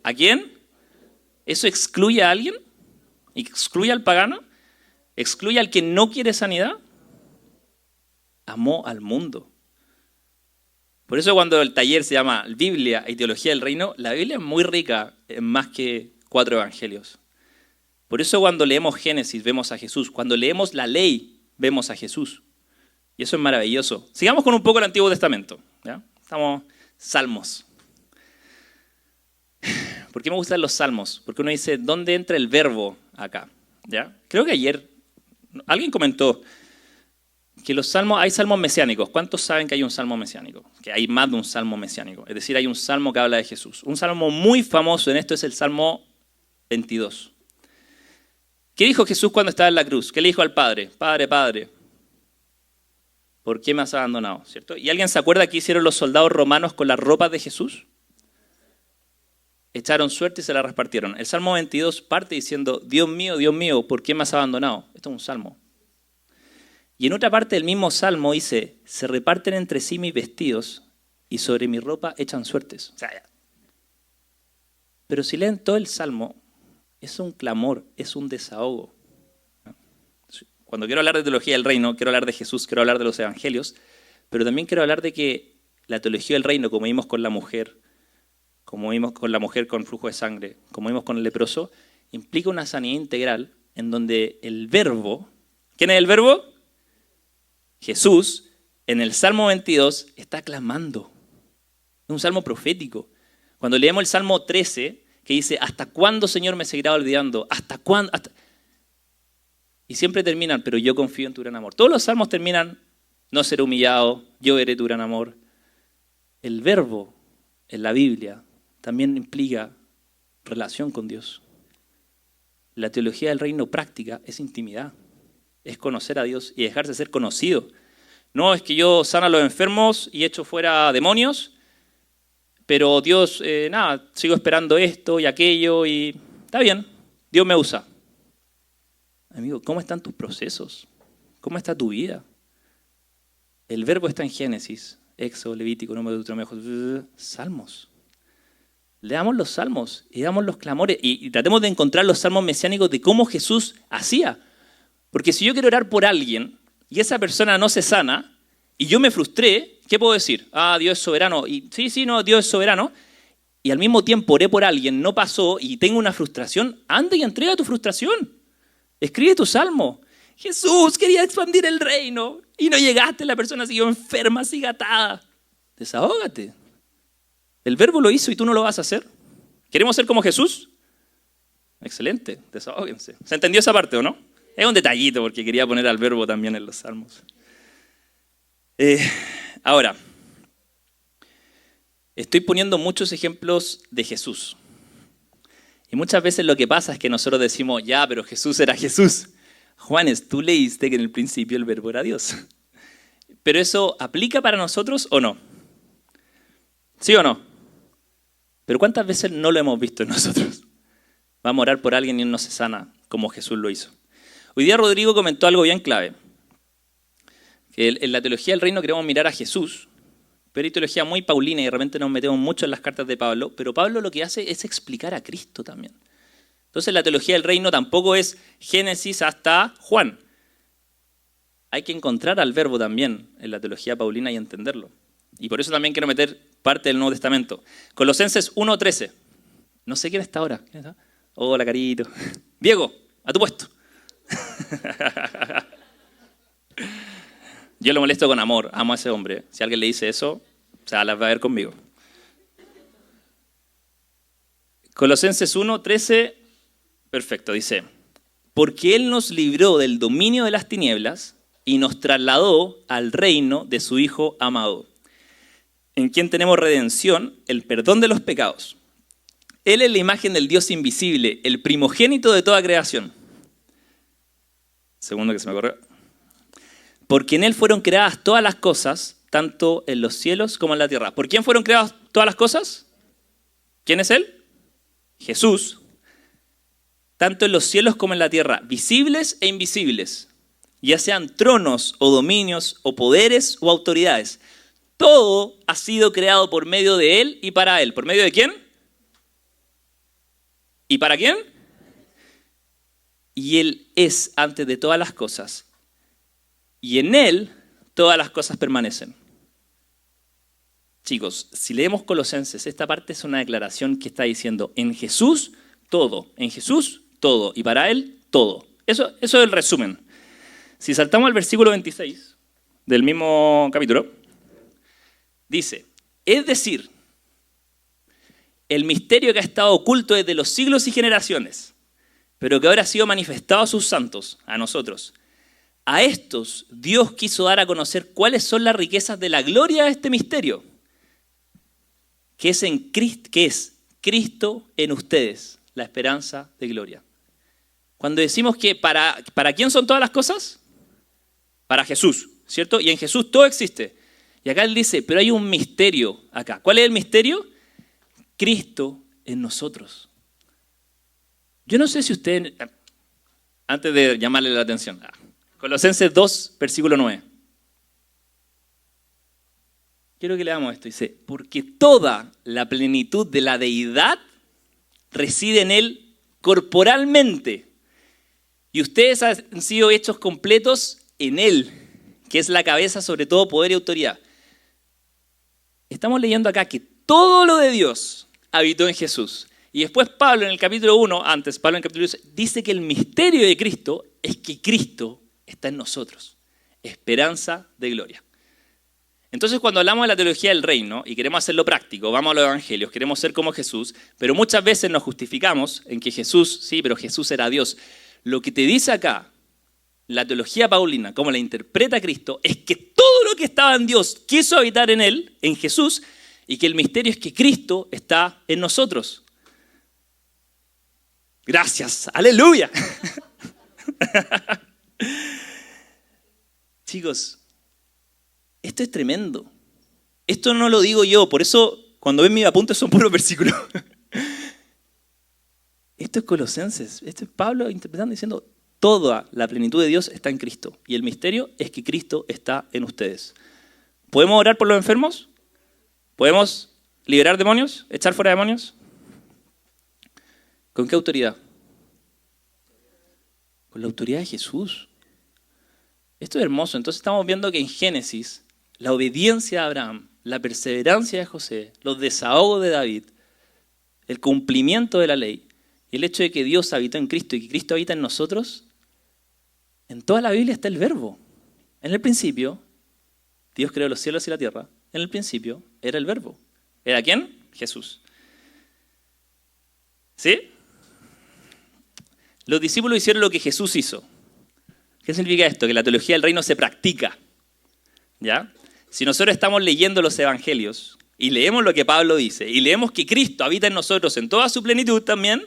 ¿A quién? ¿Eso excluye a alguien? ¿Excluye al pagano? ¿Excluye al que no quiere sanidad? Amó al mundo. Por eso cuando el taller se llama Biblia y Teología del Reino, la Biblia es muy rica en más que 4 evangelios. Por eso cuando leemos Génesis vemos a Jesús. Cuando leemos la ley vemos a Jesús. Y eso es maravilloso. Sigamos con un poco el Antiguo Testamento. ¿Ya? Estamos Salmos. ¿Por qué me gustan los salmos? Porque uno dice, ¿dónde entra el verbo acá? ¿Ya? Creo que ayer alguien comentó que hay salmos mesiánicos. ¿Cuántos saben que hay un salmo mesiánico? Que hay más de un salmo mesiánico. Es decir, hay un salmo que habla de Jesús. Un salmo muy famoso en esto es el Salmo 22. ¿Qué dijo Jesús cuando estaba en la cruz? ¿Qué le dijo al Padre? Padre, Padre, ¿por qué me has abandonado? ¿Cierto? ¿Y alguien se acuerda qué hicieron los soldados romanos con las ropas de Jesús? echaron suerte y se la repartieron. El Salmo 22 parte diciendo, Dios mío, ¿por qué me has abandonado? Esto es un salmo. Y en otra parte del mismo salmo dice, se reparten entre sí mis vestidos y sobre mi ropa echan suertes. O sea, pero si leen todo el salmo, es un clamor, es un desahogo. Cuando quiero hablar de teología del reino, quiero hablar de Jesús, quiero hablar de los evangelios, pero también quiero hablar de que la teología del reino, como vimos con la mujer, como vimos con la mujer con flujo de sangre, como vimos con el leproso, implica una sanidad integral en donde el verbo, ¿quién es el verbo? Jesús, en el Salmo 22, está clamando. Es un salmo profético. Cuando leemos el Salmo 13, que dice, ¿hasta cuándo, Señor, me seguirá olvidando? ¿Hasta cuándo? Y siempre terminan, pero yo confío en tu gran amor. Todos los salmos terminan, no seré humillado, yo veré tu gran amor. El verbo en la Biblia también implica relación con Dios. La teología del reino práctica es intimidad, es conocer a Dios y dejarse ser conocido. No es que yo sano a los enfermos y echo fuera demonios, pero Dios, sigo esperando esto y aquello y está bien, Dios me usa. Amigo, ¿cómo están tus procesos? ¿Cómo está tu vida? El verbo está en Génesis, Éxodo, Levítico, Número, Deuteronomio, Salmos. Leamos los salmos y damos los clamores y tratemos de encontrar los salmos mesiánicos de cómo Jesús hacía. Porque si yo quiero orar por alguien y esa persona no se sana y yo me frustré, ¿qué puedo decir? Dios es soberano. Y Dios es soberano. Y al mismo tiempo oré por alguien, no pasó y tengo una frustración. Anda y entrega tu frustración. Escribe tu salmo. Jesús quería expandir el reino y no llegaste, la persona siguió enferma, sigue atada. Desahógate. El verbo lo hizo y tú no lo vas a hacer. ¿Queremos ser como Jesús? Excelente, desahóguense. ¿Se entendió esa parte o no? Es un detallito porque quería poner al verbo también en los salmos. Ahora, estoy poniendo muchos ejemplos de Jesús. Y muchas veces lo que pasa es que nosotros decimos, ya, pero Jesús era Jesús. Juanes, tú leíste que en el principio el verbo era Dios. ¿Pero eso aplica para nosotros o no? ¿Sí o no? Pero ¿cuántas veces no lo hemos visto en nosotros? Vamos a orar por alguien y no se sana, como Jesús lo hizo. Hoy día Rodrigo comentó algo bien clave. Que en la teología del reino queremos mirar a Jesús, pero hay teología muy paulina y de repente nos metemos mucho en las cartas de Pablo, pero Pablo lo que hace es explicar a Cristo también. Entonces la teología del reino tampoco es Génesis hasta Juan. Hay que encontrar al verbo también en la teología paulina y entenderlo. Y por eso también quiero meter parte del Nuevo Testamento. Colosenses 1:13. No sé quién está ahora. ¿Quién está? Hola, Carito. Diego, a tu puesto. Yo lo molesto con amor, amo a ese hombre. Si alguien le dice eso, las va a ver conmigo. Colosenses 1:13, perfecto, dice, porque Él nos libró del dominio de las tinieblas y nos trasladó al reino de su Hijo amado, en quien tenemos redención, el perdón de los pecados. Él es la imagen del Dios invisible, el primogénito de toda creación. Segundo que se me ocurrió. Porque en Él fueron creadas todas las cosas, tanto en los cielos como en la tierra. ¿Por quién fueron creadas todas las cosas? ¿Quién es Él? Jesús. Tanto en los cielos como en la tierra, visibles e invisibles, ya sean tronos o dominios o poderes o autoridades. Todo ha sido creado por medio de Él y para Él. ¿Por medio de quién? ¿Y para quién? Y Él es antes de todas las cosas. Y en Él todas las cosas permanecen. Chicos, si leemos Colosenses, esta parte es una declaración que está diciendo, en Jesús todo, en Jesús todo, y para Él todo. Eso es el resumen. Si saltamos al versículo 26 del mismo capítulo, dice, es decir, el misterio que ha estado oculto desde los siglos y generaciones, pero que ahora ha sido manifestado a sus santos, a nosotros. A estos Dios quiso dar a conocer cuáles son las riquezas de la gloria de este misterio, que es Cristo en ustedes, la esperanza de gloria. Cuando decimos que ¿para quién son todas las cosas? Para Jesús, ¿cierto? Y en Jesús todo existe. Y acá Él dice, pero hay un misterio acá. ¿Cuál es el misterio? Cristo en nosotros. Yo no sé si usted, antes de llamarle la atención, Colosenses 2, versículo 9. Quiero que leamos esto. Dice, porque toda la plenitud de la deidad reside en él corporalmente. Y ustedes han sido hechos completos en él, que es la cabeza sobre todo poder y autoridad. Estamos leyendo acá que todo lo de Dios habitó en Jesús. Y después Pablo en el capítulo 1, Pablo en el capítulo 2, dice que el misterio de Cristo es que Cristo está en nosotros. Esperanza de gloria. Entonces cuando hablamos de la teología del reino y queremos hacerlo práctico, vamos a los evangelios, queremos ser como Jesús, pero muchas veces nos justificamos en que Jesús, sí, pero Jesús era Dios. Lo que te dice acá, la teología paulina, como la interpreta Cristo, es que todo lo que estaba en Dios quiso habitar en él, en Jesús, y que el misterio es que Cristo está en nosotros. Gracias, aleluya. Chicos, esto es tremendo. Esto no lo digo yo, por eso cuando ven mis apuntes son puros versículos. Esto es Colosenses, esto es Pablo interpretando diciendo toda la plenitud de Dios está en Cristo y el misterio es que Cristo está en ustedes. ¿Podemos orar por los enfermos? ¿Podemos liberar demonios? ¿Echar fuera demonios? ¿Con qué autoridad? Con la autoridad de Jesús. Esto es hermoso. Entonces estamos viendo que en Génesis la obediencia de Abraham, la perseverancia de José, los desahogos de David, el cumplimiento de la ley y el hecho de que Dios habitó en Cristo y que Cristo habita en nosotros, en toda la Biblia está el verbo. En el principio, Dios creó los cielos y la tierra. En el principio era el verbo. ¿Era quién? Jesús. ¿Sí? Los discípulos hicieron lo que Jesús hizo. ¿Qué significa esto? Que la teología del reino se practica. ¿Ya? Si nosotros estamos leyendo los evangelios y leemos lo que Pablo dice y leemos que Cristo habita en nosotros en toda su plenitud también,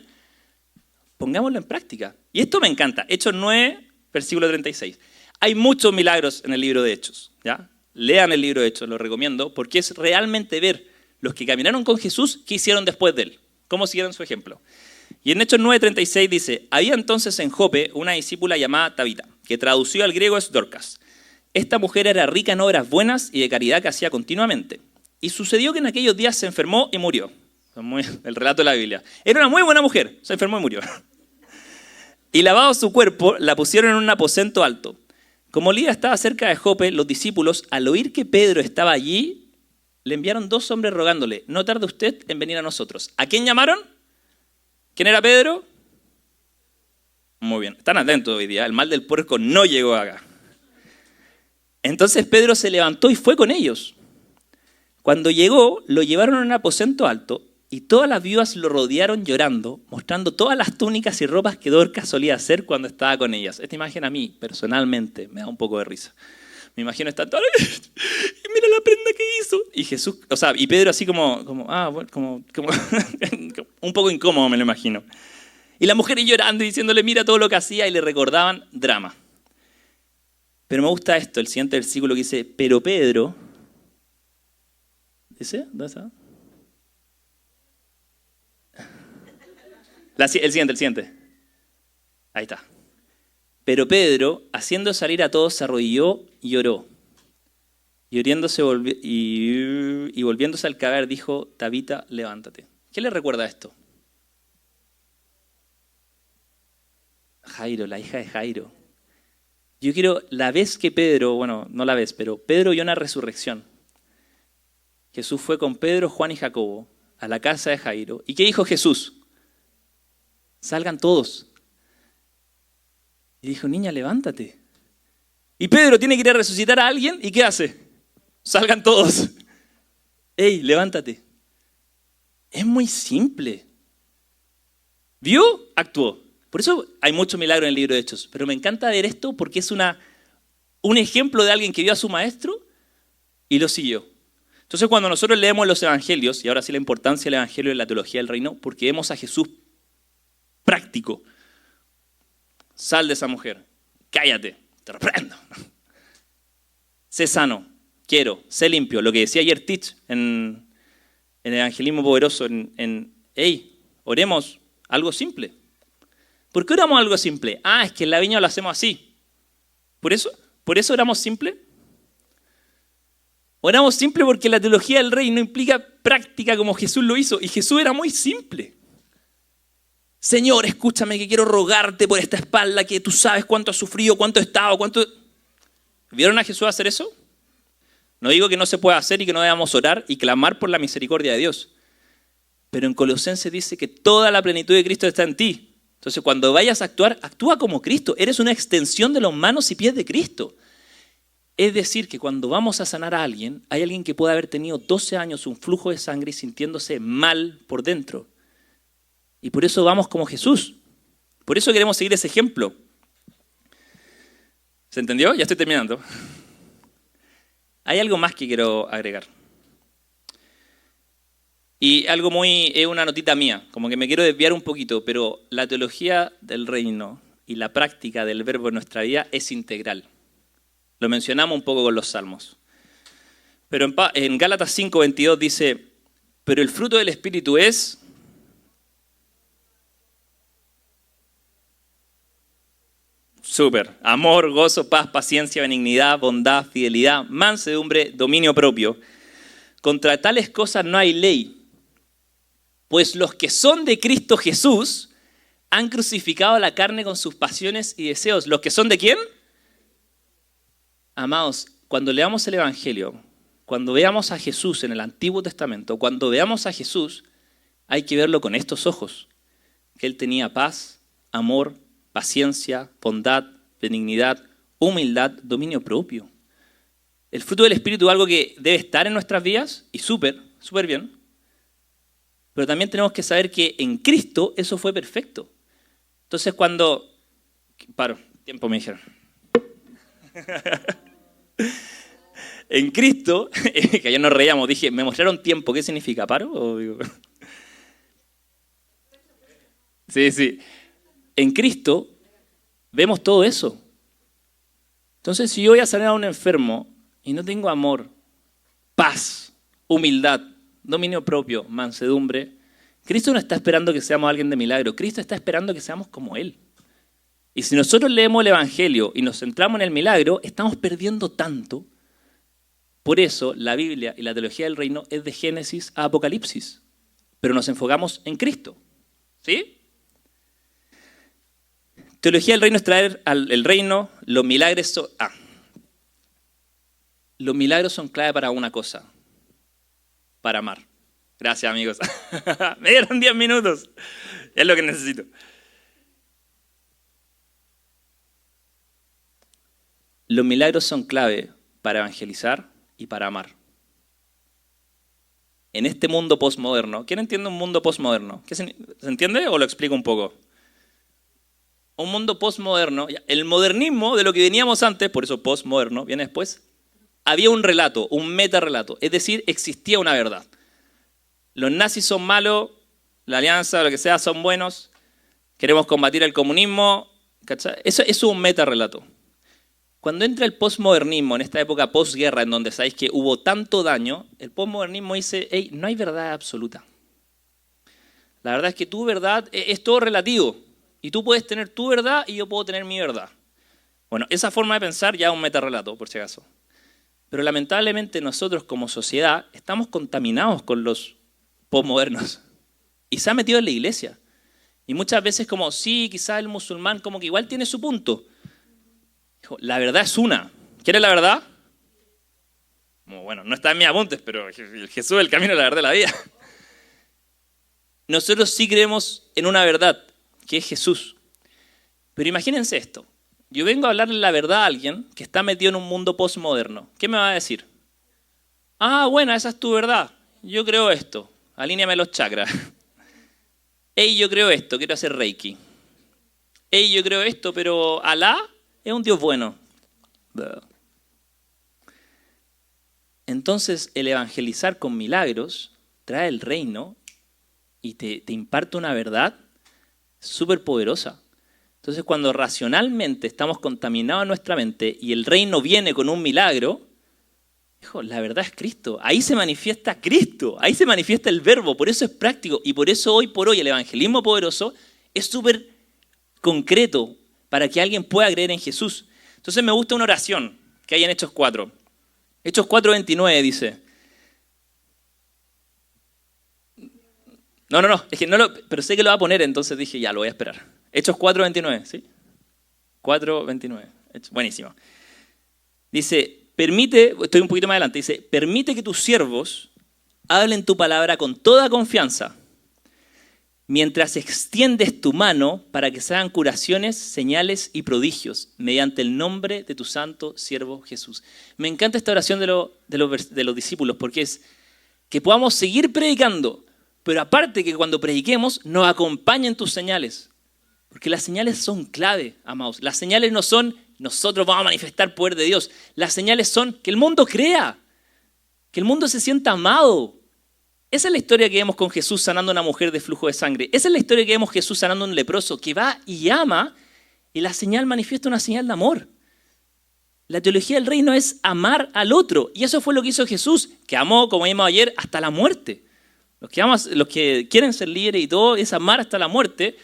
pongámoslo en práctica. Y esto me encanta. Hechos 9, versículo 36. Hay muchos milagros en el libro de Hechos. ¿Ya? Lean el libro de Hechos, lo recomiendo, porque es realmente ver los que caminaron con Jesús, qué hicieron después de él, cómo siguieron su ejemplo. Y en Hechos 9:36 dice, había entonces en Jope una discípula llamada Tabita, que traducido al griego es Dorcas. Esta mujer era rica en obras buenas y de caridad que hacía continuamente. Y sucedió que en aquellos días se enfermó y murió. El relato de la Biblia. Era una muy buena mujer, se enfermó y murió. Y lavado su cuerpo, la pusieron en un aposento alto. Como Lida estaba cerca de Jope, los discípulos, al oír que Pedro estaba allí, le enviaron 2 hombres rogándole, no tarde usted en venir a nosotros. ¿A quién llamaron? ¿Quién era Pedro? Muy bien, están atentos hoy día, el mal del puerco no llegó acá. Entonces Pedro se levantó y fue con ellos. Cuando llegó, lo llevaron a un aposento alto y todas las viudas lo rodearon llorando, mostrando todas las túnicas y ropas que Dorcas solía hacer cuando estaba con ellas. Esta imagen a mí, personalmente, me da un poco de risa. Me imagino estar todo, y mira la prenda que hizo. Y Jesús, y Pedro así como un poco incómodo me lo imagino. Y las mujeres llorando y diciéndole mira todo lo que hacía y le recordaban drama. Pero me gusta esto, el siguiente versículo que dice, pero Pedro, ¿dice? ¿Dónde está? El siguiente. Ahí está. Pero Pedro, haciendo salir a todos, se arrodilló y oró. Y volviéndose al cadáver, dijo, Tabita, levántate. ¿Qué le recuerda esto? Jairo, la hija de Jairo. Yo quiero, la vez que Pedro, bueno, no la vez, pero Pedro vio una resurrección. Jesús fue con Pedro, Juan y Jacobo a la casa de Jairo. ¿Y qué dijo Jesús? Salgan todos. Y dijo, niña, levántate. Y Pedro tiene que ir a resucitar a alguien, ¿y qué hace? Salgan todos. ¡Ey, levántate! Es muy simple. ¿Vio? Actuó. Por eso hay mucho milagro en el libro de Hechos. Pero me encanta ver esto porque es un ejemplo de alguien que vio a su maestro y lo siguió. Entonces cuando nosotros leemos los evangelios, y ahora sí la importancia del evangelio en la teología del reino, porque vemos a Jesús práctico. Sal de esa mujer, cállate, te reprendo. Sé sano, quiero, sé limpio. Lo que decía ayer Teach en Evangelismo Poderoso, en hey, oremos algo simple. ¿Por qué oramos algo simple? Ah, es que en la viña lo hacemos así. ¿Por eso oramos simple? Oramos simple porque la teología del reino implica práctica como Jesús lo hizo. Y Jesús era muy simple. Señor, escúchame que quiero rogarte por esta espalda que tú sabes cuánto has sufrido, cuánto he estado, cuánto... ¿Vieron a Jesús hacer eso? No digo que no se pueda hacer y que no debamos orar y clamar por la misericordia de Dios. Pero en Colosenses dice que toda la plenitud de Cristo está en ti. Entonces cuando vayas a actuar, actúa como Cristo. Eres una extensión de los manos y pies de Cristo. Es decir, que cuando vamos a sanar a alguien, hay alguien que puede haber tenido 12 años un flujo de sangre y sintiéndose mal por dentro. Y por eso vamos como Jesús. Por eso queremos seguir ese ejemplo. ¿Se entendió? Ya estoy terminando. Hay algo más que quiero agregar. Y algo es una notita mía, como que me quiero desviar un poquito, pero la teología del reino y la práctica del verbo en nuestra vida es integral. Lo mencionamos un poco con los salmos. Pero en Gálatas 5:22 dice, pero el fruto del Espíritu es... Súper. Amor, gozo, paz, paciencia, benignidad, bondad, fidelidad, mansedumbre, dominio propio. Contra tales cosas no hay ley. Pues los que son de Cristo Jesús han crucificado la carne con sus pasiones y deseos. ¿Los que son de quién? Amados, cuando leamos el Evangelio, cuando veamos a Jesús en el Antiguo Testamento, cuando veamos a Jesús, hay que verlo con estos ojos. Que Él tenía paz, amor, paciencia, bondad, benignidad, humildad, dominio propio. El fruto del Espíritu es algo que debe estar en nuestras vidas y súper bien. Pero también tenemos que saber que en Cristo eso fue perfecto. Entonces cuando... tiempo me dijeron. En Cristo, que ayer nos reíamos, dije, ¿me mostraron tiempo? ¿Qué significa? ¿Paro? ¿O digo? Sí. En Cristo vemos todo eso. Entonces, si yo voy a sanar a un enfermo y no tengo amor, paz, humildad, dominio propio, mansedumbre, Cristo no está esperando que seamos alguien de milagro. Cristo está esperando que seamos como Él. Y si nosotros leemos el Evangelio y nos centramos en el milagro, estamos perdiendo tanto. Por eso la Biblia y la teología del reino es de Génesis a Apocalipsis. Pero nos enfocamos en Cristo. ¿Sí? Teología del reino es traer el reino, los milagros son... Los milagros son clave para una cosa. Para amar. Gracias, amigos. Me dieron 10 minutos. Es lo que necesito. Los milagros son clave para evangelizar y para amar. En este mundo postmoderno, ¿quién entiende un mundo postmoderno? ¿Se entiende o lo explico un poco? Un mundo postmoderno, el modernismo de lo que veníamos antes, por eso postmoderno, viene después, había un relato, un metarrelato, es decir, existía una verdad. Los nazis son malos, la alianza, lo que sea, son buenos, queremos combatir el comunismo, ¿cachai? Eso es un metarrelato. Cuando entra el postmodernismo, en esta época postguerra, en donde sabéis que hubo tanto daño, el postmodernismo dice, hey, no hay verdad absoluta. La verdad es que tu verdad es todo relativo. Y tú puedes tener tu verdad y yo puedo tener mi verdad. Bueno, esa forma de pensar ya es un metarrelato, por si acaso. Pero lamentablemente nosotros como sociedad estamos contaminados con los postmodernos. Y se ha metido en la iglesia. Y muchas veces como, sí, quizás el musulmán como que igual tiene su punto. La verdad es una. ¿Quieres la verdad? Bueno, no está en mis apuntes, pero Jesús es el camino, la verdad, la vida. Nosotros sí creemos en una verdad, que es Jesús. Pero imagínense esto. Yo vengo a hablarle la verdad a alguien que está metido en un mundo postmoderno. ¿Qué me va a decir? Bueno, esa es tu verdad. Yo creo esto. Alíneame los chakras. Yo creo esto, quiero hacer Reiki. Yo creo esto, pero Alá es un Dios bueno. Entonces, el evangelizar con milagros trae el reino y te imparte una verdad súper poderosa. Entonces, cuando racionalmente estamos contaminados en nuestra mente y el reino viene con un milagro, Hijo, la verdad es Cristo. Ahí se manifiesta Cristo. Ahí se manifiesta el verbo. Por eso es práctico. Y por eso hoy por hoy el evangelismo poderoso es súper concreto para que alguien pueda creer en Jesús. Entonces me gusta una oración que hay en Hechos 4. Hechos 4:29 dice. No, es que no lo, pero sé que lo va a poner, entonces dije, ya, lo voy a esperar. Hechos 4:29, ¿sí? 4:29. Buenísimo. Dice, estoy un poquito más adelante, dice, permite que tus siervos hablen tu palabra con toda confianza, mientras extiendes tu mano para que se hagan curaciones, señales y prodigios, mediante el nombre de tu santo siervo Jesús. Me encanta esta oración de los discípulos, porque es que podamos seguir predicando, pero aparte que cuando prediquemos nos acompañen tus señales. Porque las señales son clave, amados. Las señales no son nosotros vamos a manifestar poder de Dios. Las señales son que el mundo crea, que el mundo se sienta amado. Esa es la historia que vemos con Jesús sanando a una mujer de flujo de sangre. Esa es la historia que vemos Jesús sanando a un leproso que va y ama y la señal manifiesta una señal de amor. La teología del reino es amar al otro. Y eso fue lo que hizo Jesús, que amó, como vimos ayer, hasta la muerte. Los que quieren ser líderes y todo, es amar hasta la muerte.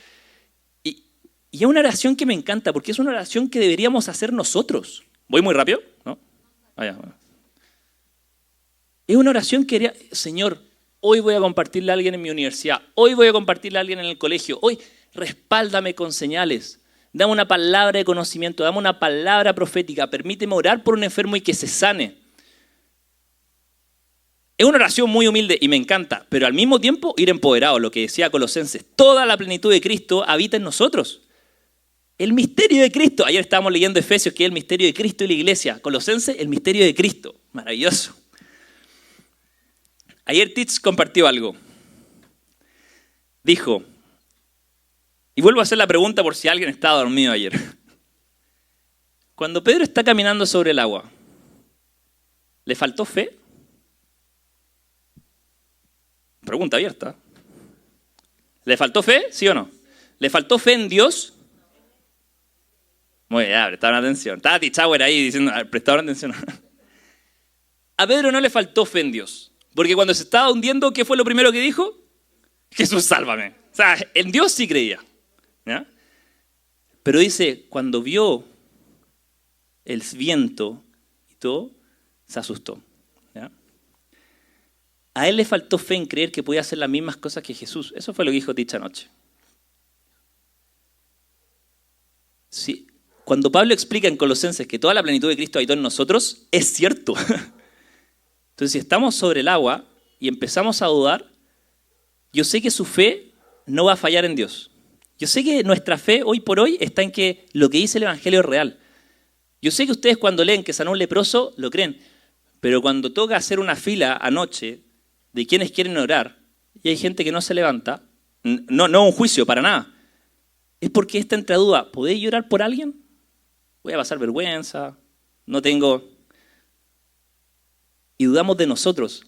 Y es una oración que me encanta, porque es una oración que deberíamos hacer nosotros. ¿Voy muy rápido? ¿No? Bueno. Es una oración que Señor, hoy voy a compartirle a alguien en mi universidad, hoy voy a compartirle a alguien en el colegio, hoy respáldame con señales, dame una palabra de conocimiento, dame una palabra profética, permíteme orar por un enfermo y que se sane. Es una oración muy humilde y me encanta, pero al mismo tiempo ir empoderado, lo que decía Colosenses, toda la plenitud de Cristo habita en nosotros. El misterio de Cristo. Ayer estábamos leyendo Efesios, que es el misterio de Cristo y la iglesia. Colosenses, el misterio de Cristo. Maravilloso. Ayer Titz compartió algo. Dijo, y vuelvo a hacer la pregunta por si alguien estaba dormido ayer. Cuando Pedro está caminando sobre el agua, ¿le faltó fe? Pregunta abierta. ¿Le faltó fe? ¿Sí o no? ¿Le faltó fe en Dios? Muy bien, prestaron atención. Estaba Tichauer ahí diciendo, prestaron atención. A Pedro no le faltó fe en Dios. Porque cuando se estaba hundiendo, ¿qué fue lo primero que dijo? Jesús, sálvame. O sea, en Dios sí creía. ¿Ya? Pero dice, cuando vio el viento y todo, se asustó. ¿Ya? A él le faltó fe en creer que podía hacer las mismas cosas que Jesús. Eso fue lo que dijo Ticha anoche. Sí. Cuando Pablo explica en Colosenses que toda la plenitud de Cristo habitó en nosotros, es cierto. Entonces, si estamos sobre el agua y empezamos a dudar, yo sé que su fe no va a fallar en Dios. Yo sé que nuestra fe hoy por hoy está en que lo que dice el Evangelio es real. Yo sé que ustedes cuando leen que sanó un leproso, lo creen. Pero cuando toca hacer una fila anoche de quienes quieren orar y hay gente que no se levanta, no un juicio, para nada. Es porque está entre duda, ¿podéis llorar por alguien? Voy a pasar vergüenza, no tengo... Y dudamos de nosotros.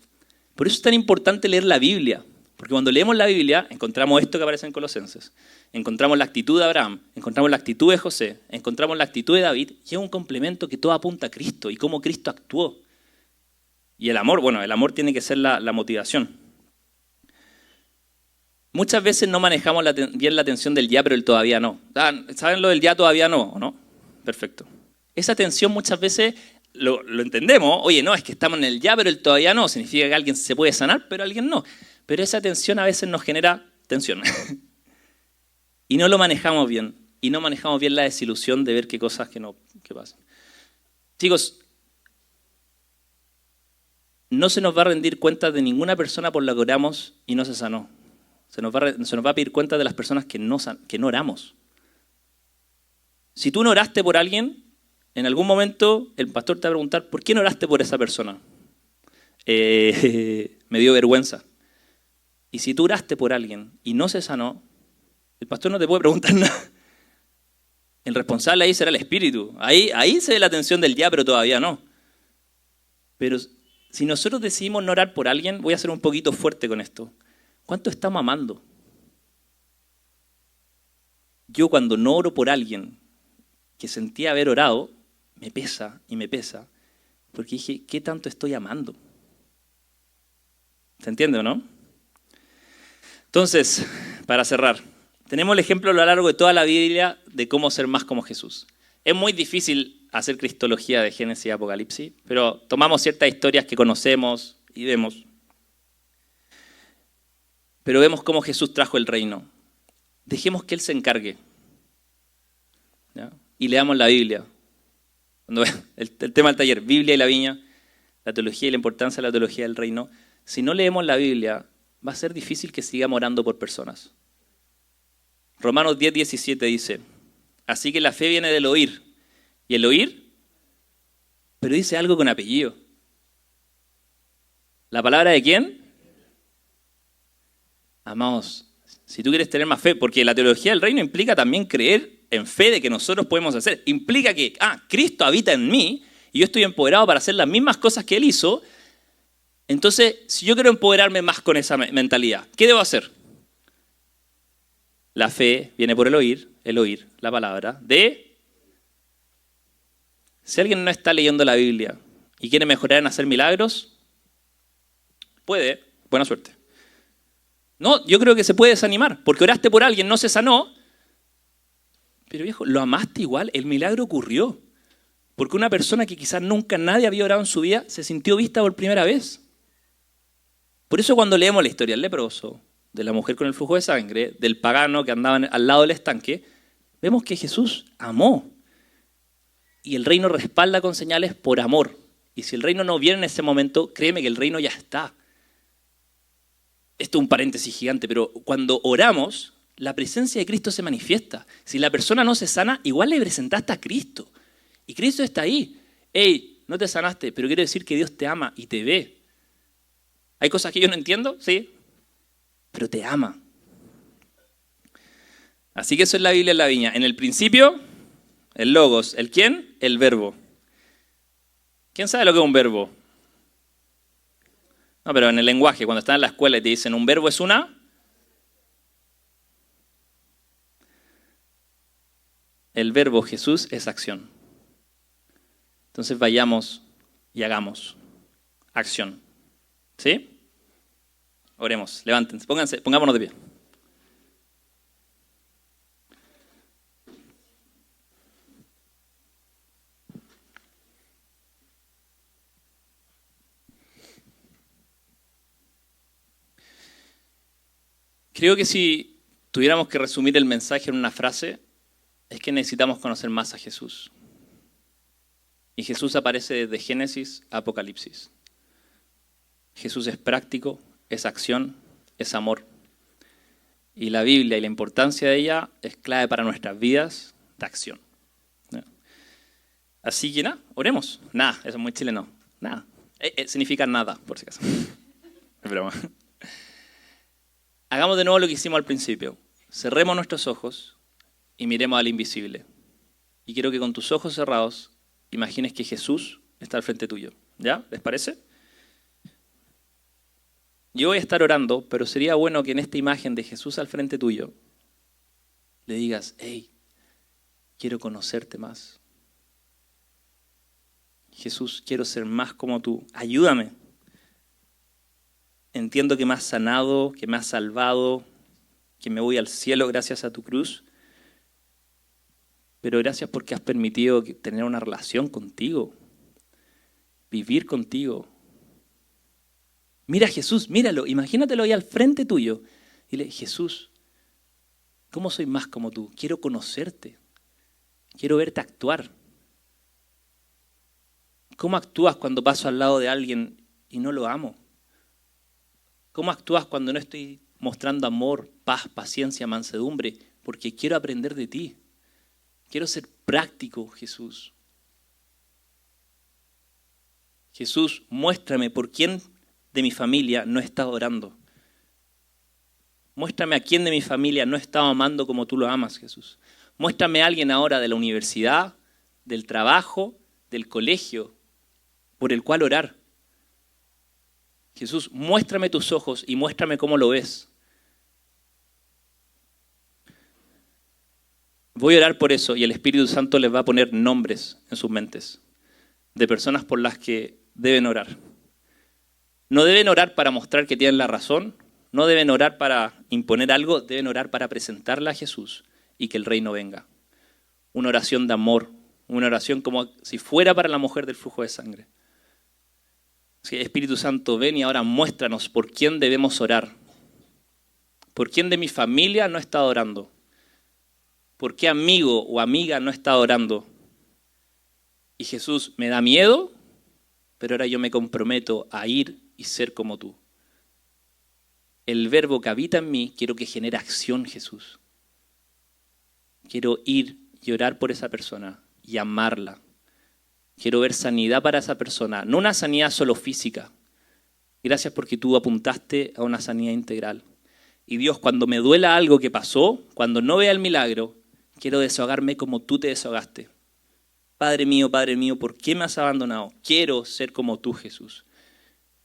Por eso es tan importante leer la Biblia. Porque cuando leemos la Biblia, encontramos esto que aparece en Colosenses. Encontramos la actitud de Abraham, encontramos la actitud de José, encontramos la actitud de David, y es un complemento que todo apunta a Cristo y cómo Cristo actuó. Y el amor, bueno, el amor tiene que ser la motivación. Muchas veces no manejamos bien la tensión del ya, pero el todavía no. ¿Saben lo del ya, todavía no? ¿O no? Perfecto. Esa tensión muchas veces lo entendemos. Oye, no, es que estamos en el ya, pero el todavía no. Significa que alguien se puede sanar, pero alguien no. Pero esa tensión a veces nos genera tensión. Y no lo manejamos bien. Y no manejamos bien la desilusión de ver qué cosas que pasan. Chicos, no se nos va a rendir cuenta de ninguna persona por la que oramos y no se sanó. Se nos va a pedir cuenta de las personas que no oramos. Si tú no oraste por alguien, en algún momento el pastor te va a preguntar, ¿por qué no oraste por esa persona? Me dio vergüenza. Y si tú oraste por alguien y no se sanó, el pastor no te puede preguntar nada. El responsable ahí será el espíritu. Ahí se ve la tensión del ya, pero todavía no. Pero si nosotros decidimos no orar por alguien, voy a ser un poquito fuerte con esto. ¿Cuánto estamos amando? Yo cuando no oro por alguien que sentía haber orado, me pesa y me pesa, Porque dije, ¿qué tanto estoy amando? ¿Se entiende o no? Entonces, para cerrar, tenemos el ejemplo a lo largo de toda la Biblia de cómo ser más como Jesús. Es muy difícil hacer cristología de Génesis y Apocalipsis, pero tomamos ciertas historias que conocemos y vemos. Pero vemos cómo Jesús trajo el reino. Dejemos que Él se encargue. ¿Ya? Y leamos la Biblia. Cuando el tema del taller, Biblia y la viña, la teología y la importancia de la teología del reino. Si no leemos la Biblia, va a ser difícil que sigamos orando por personas. Romanos 10:17 dice, así que la fe viene del oír. ¿Y el oír? Pero dice algo con apellido. ¿La palabra de quién? Amados, si tú quieres tener más fe, porque la teología del reino implica también creer en fe de que nosotros podemos hacer. Implica que, Cristo habita en mí y yo estoy empoderado para hacer las mismas cosas que Él hizo. Entonces, si yo quiero empoderarme más con esa mentalidad, ¿qué debo hacer? La fe viene por el oír, la palabra, de... Si alguien no está leyendo la Biblia y quiere mejorar en hacer milagros, puede, buena suerte. No, yo creo que se puede desanimar, porque oraste por alguien, no se sanó, pero viejo, lo amaste igual, el milagro ocurrió. Porque una persona que quizás nunca nadie había orado en su vida, se sintió vista por primera vez. Por eso cuando leemos la historia del leproso, de la mujer con el flujo de sangre, del pagano que andaba al lado del estanque, vemos que Jesús amó. Y el reino respalda con señales por amor. Y si el reino no viene en ese momento, créeme que el reino ya está. Esto es un paréntesis gigante, pero cuando oramos, la presencia de Cristo se manifiesta. Si la persona no se sana, igual le presentaste a Cristo. Y Cristo está ahí. Hey, no te sanaste, pero quiero decir que Dios te ama y te ve. ¿Hay cosas que yo no entiendo? Sí. Pero te ama. Así que eso es la Biblia en la viña. En el principio, el logos. ¿El quién? El verbo. ¿Quién sabe lo que es un verbo? No, pero en el lenguaje, cuando están en la escuela y te dicen un verbo es una... El verbo Jesús es acción. Entonces vayamos y hagamos acción. ¿Sí? Oremos, levántense, pongámonos de pie. Creo que si tuviéramos que resumir el mensaje en una frase, es que necesitamos conocer más a Jesús. Y Jesús aparece desde Génesis a Apocalipsis. Jesús es práctico, es acción, es amor. Y la Biblia y la importancia de ella es clave para nuestras vidas de acción. Así que nada, oremos. Nada, eso es muy chileno. Nada. Significa nada, por si acaso. Es broma. Hagamos de nuevo lo que hicimos al principio. Cerremos nuestros ojos y miremos al invisible. Y quiero que con tus ojos cerrados imagines que Jesús está al frente tuyo. ¿Ya? ¿Les parece? Yo voy a estar orando, pero sería bueno que en esta imagen de Jesús al frente tuyo le digas, hey, quiero conocerte más. Jesús, quiero ser más como tú. Ayúdame. Entiendo que me has sanado, que me has salvado, que me voy al cielo gracias a tu cruz. Pero gracias porque has permitido tener una relación contigo, vivir contigo. Mira a Jesús, míralo, imagínatelo ahí al frente tuyo. Dile, Jesús, ¿cómo soy más como tú? Quiero conocerte, quiero verte actuar. ¿Cómo actúas cuando paso al lado de alguien y no lo amo? ¿Cómo actúas cuando no estoy mostrando amor, paz, paciencia, mansedumbre? Porque quiero aprender de ti. Quiero ser práctico, Jesús. Jesús, muéstrame por quién de mi familia no he estado orando. Muéstrame a quién de mi familia no he estado amando como tú lo amas, Jesús. Muéstrame a alguien ahora de la universidad, del trabajo, del colegio, por el cual orar. Jesús, muéstrame tus ojos y muéstrame cómo lo ves. Voy a orar por eso y el Espíritu Santo les va a poner nombres en sus mentes. de personas por las que deben orar. No deben orar para mostrar que tienen la razón, no deben orar para imponer algo, deben orar para presentarla a Jesús y que el reino venga. Una oración de amor, una oración como si fuera para la mujer del flujo de sangre. Así que Espíritu Santo, ven y ahora muéstranos por quién debemos orar. ¿Por quién de mi familia no está orando? ¿Por qué amigo o amiga no está orando? Y Jesús, me da miedo, pero ahora yo me comprometo a ir y ser como tú. El verbo que habita en mí, quiero que genere acción, Jesús. Quiero ir y orar por esa persona y amarla. Quiero ver sanidad para esa persona, no una sanidad solo física. Gracias porque tú apuntaste a una sanidad integral. Y Dios, cuando me duela algo que pasó, cuando no vea el milagro, quiero desahogarme como tú te desahogaste. Padre mío, ¿por qué me has abandonado? Quiero ser como tú, Jesús.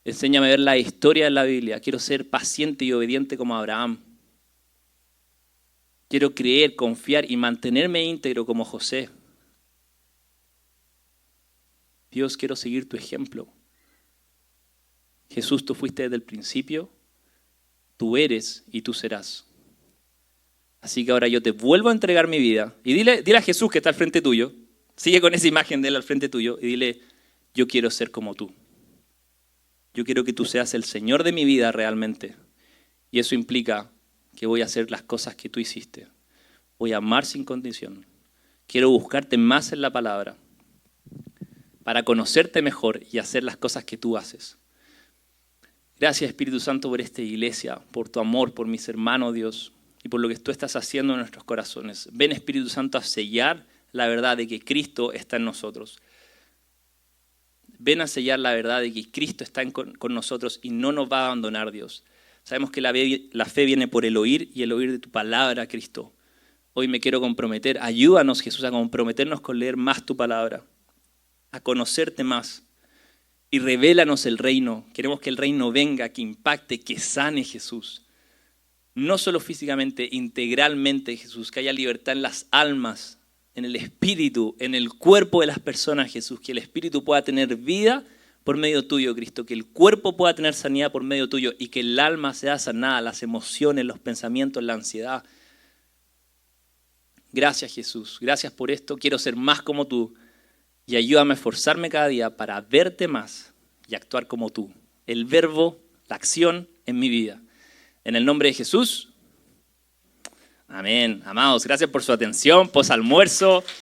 Enséñame a ver la historia de la Biblia. Quiero ser paciente y obediente como Abraham. Quiero creer, confiar y mantenerme íntegro como José. Dios, quiero seguir tu ejemplo. Jesús, tú fuiste desde el principio, tú eres y tú serás. Así que ahora yo te vuelvo a entregar mi vida. Y dile a Jesús que está al frente tuyo, sigue con esa imagen de él al frente tuyo y dile, yo quiero ser como tú. Yo quiero que tú seas el Señor de mi vida realmente. Y eso implica que voy a hacer las cosas que tú hiciste. Voy a amar sin condición. Quiero buscarte más en la palabra para conocerte mejor y hacer las cosas que tú haces. Gracias, Espíritu Santo, por esta iglesia, por tu amor, por mis hermanos, Dios, y por lo que tú estás haciendo en nuestros corazones. Ven, Espíritu Santo, a sellar la verdad de que Cristo está en nosotros. Ven a sellar la verdad de que Cristo está con nosotros y no nos va a abandonar, Dios. Sabemos que la fe viene por el oír y el oír de tu palabra, Cristo. Hoy me quiero comprometer. Ayúdanos, Jesús, a comprometernos con leer más tu palabra, a conocerte más y revélanos el reino. Queremos que el reino venga, que impacte, que sane, Jesús. No solo físicamente, integralmente, Jesús, que haya libertad en las almas, en el espíritu, en el cuerpo de las personas, Jesús, que el espíritu pueda tener vida por medio tuyo, Cristo, que el cuerpo pueda tener sanidad por medio tuyo y que el alma sea sanada, las emociones, los pensamientos, la ansiedad. Gracias, Jesús, gracias por esto, quiero ser más como tú y ayúdame a esforzarme cada día para verte más y actuar como tú. El verbo, la acción en mi vida. En el nombre de Jesús. Amén. Amados, gracias por su atención, posalmuerzo.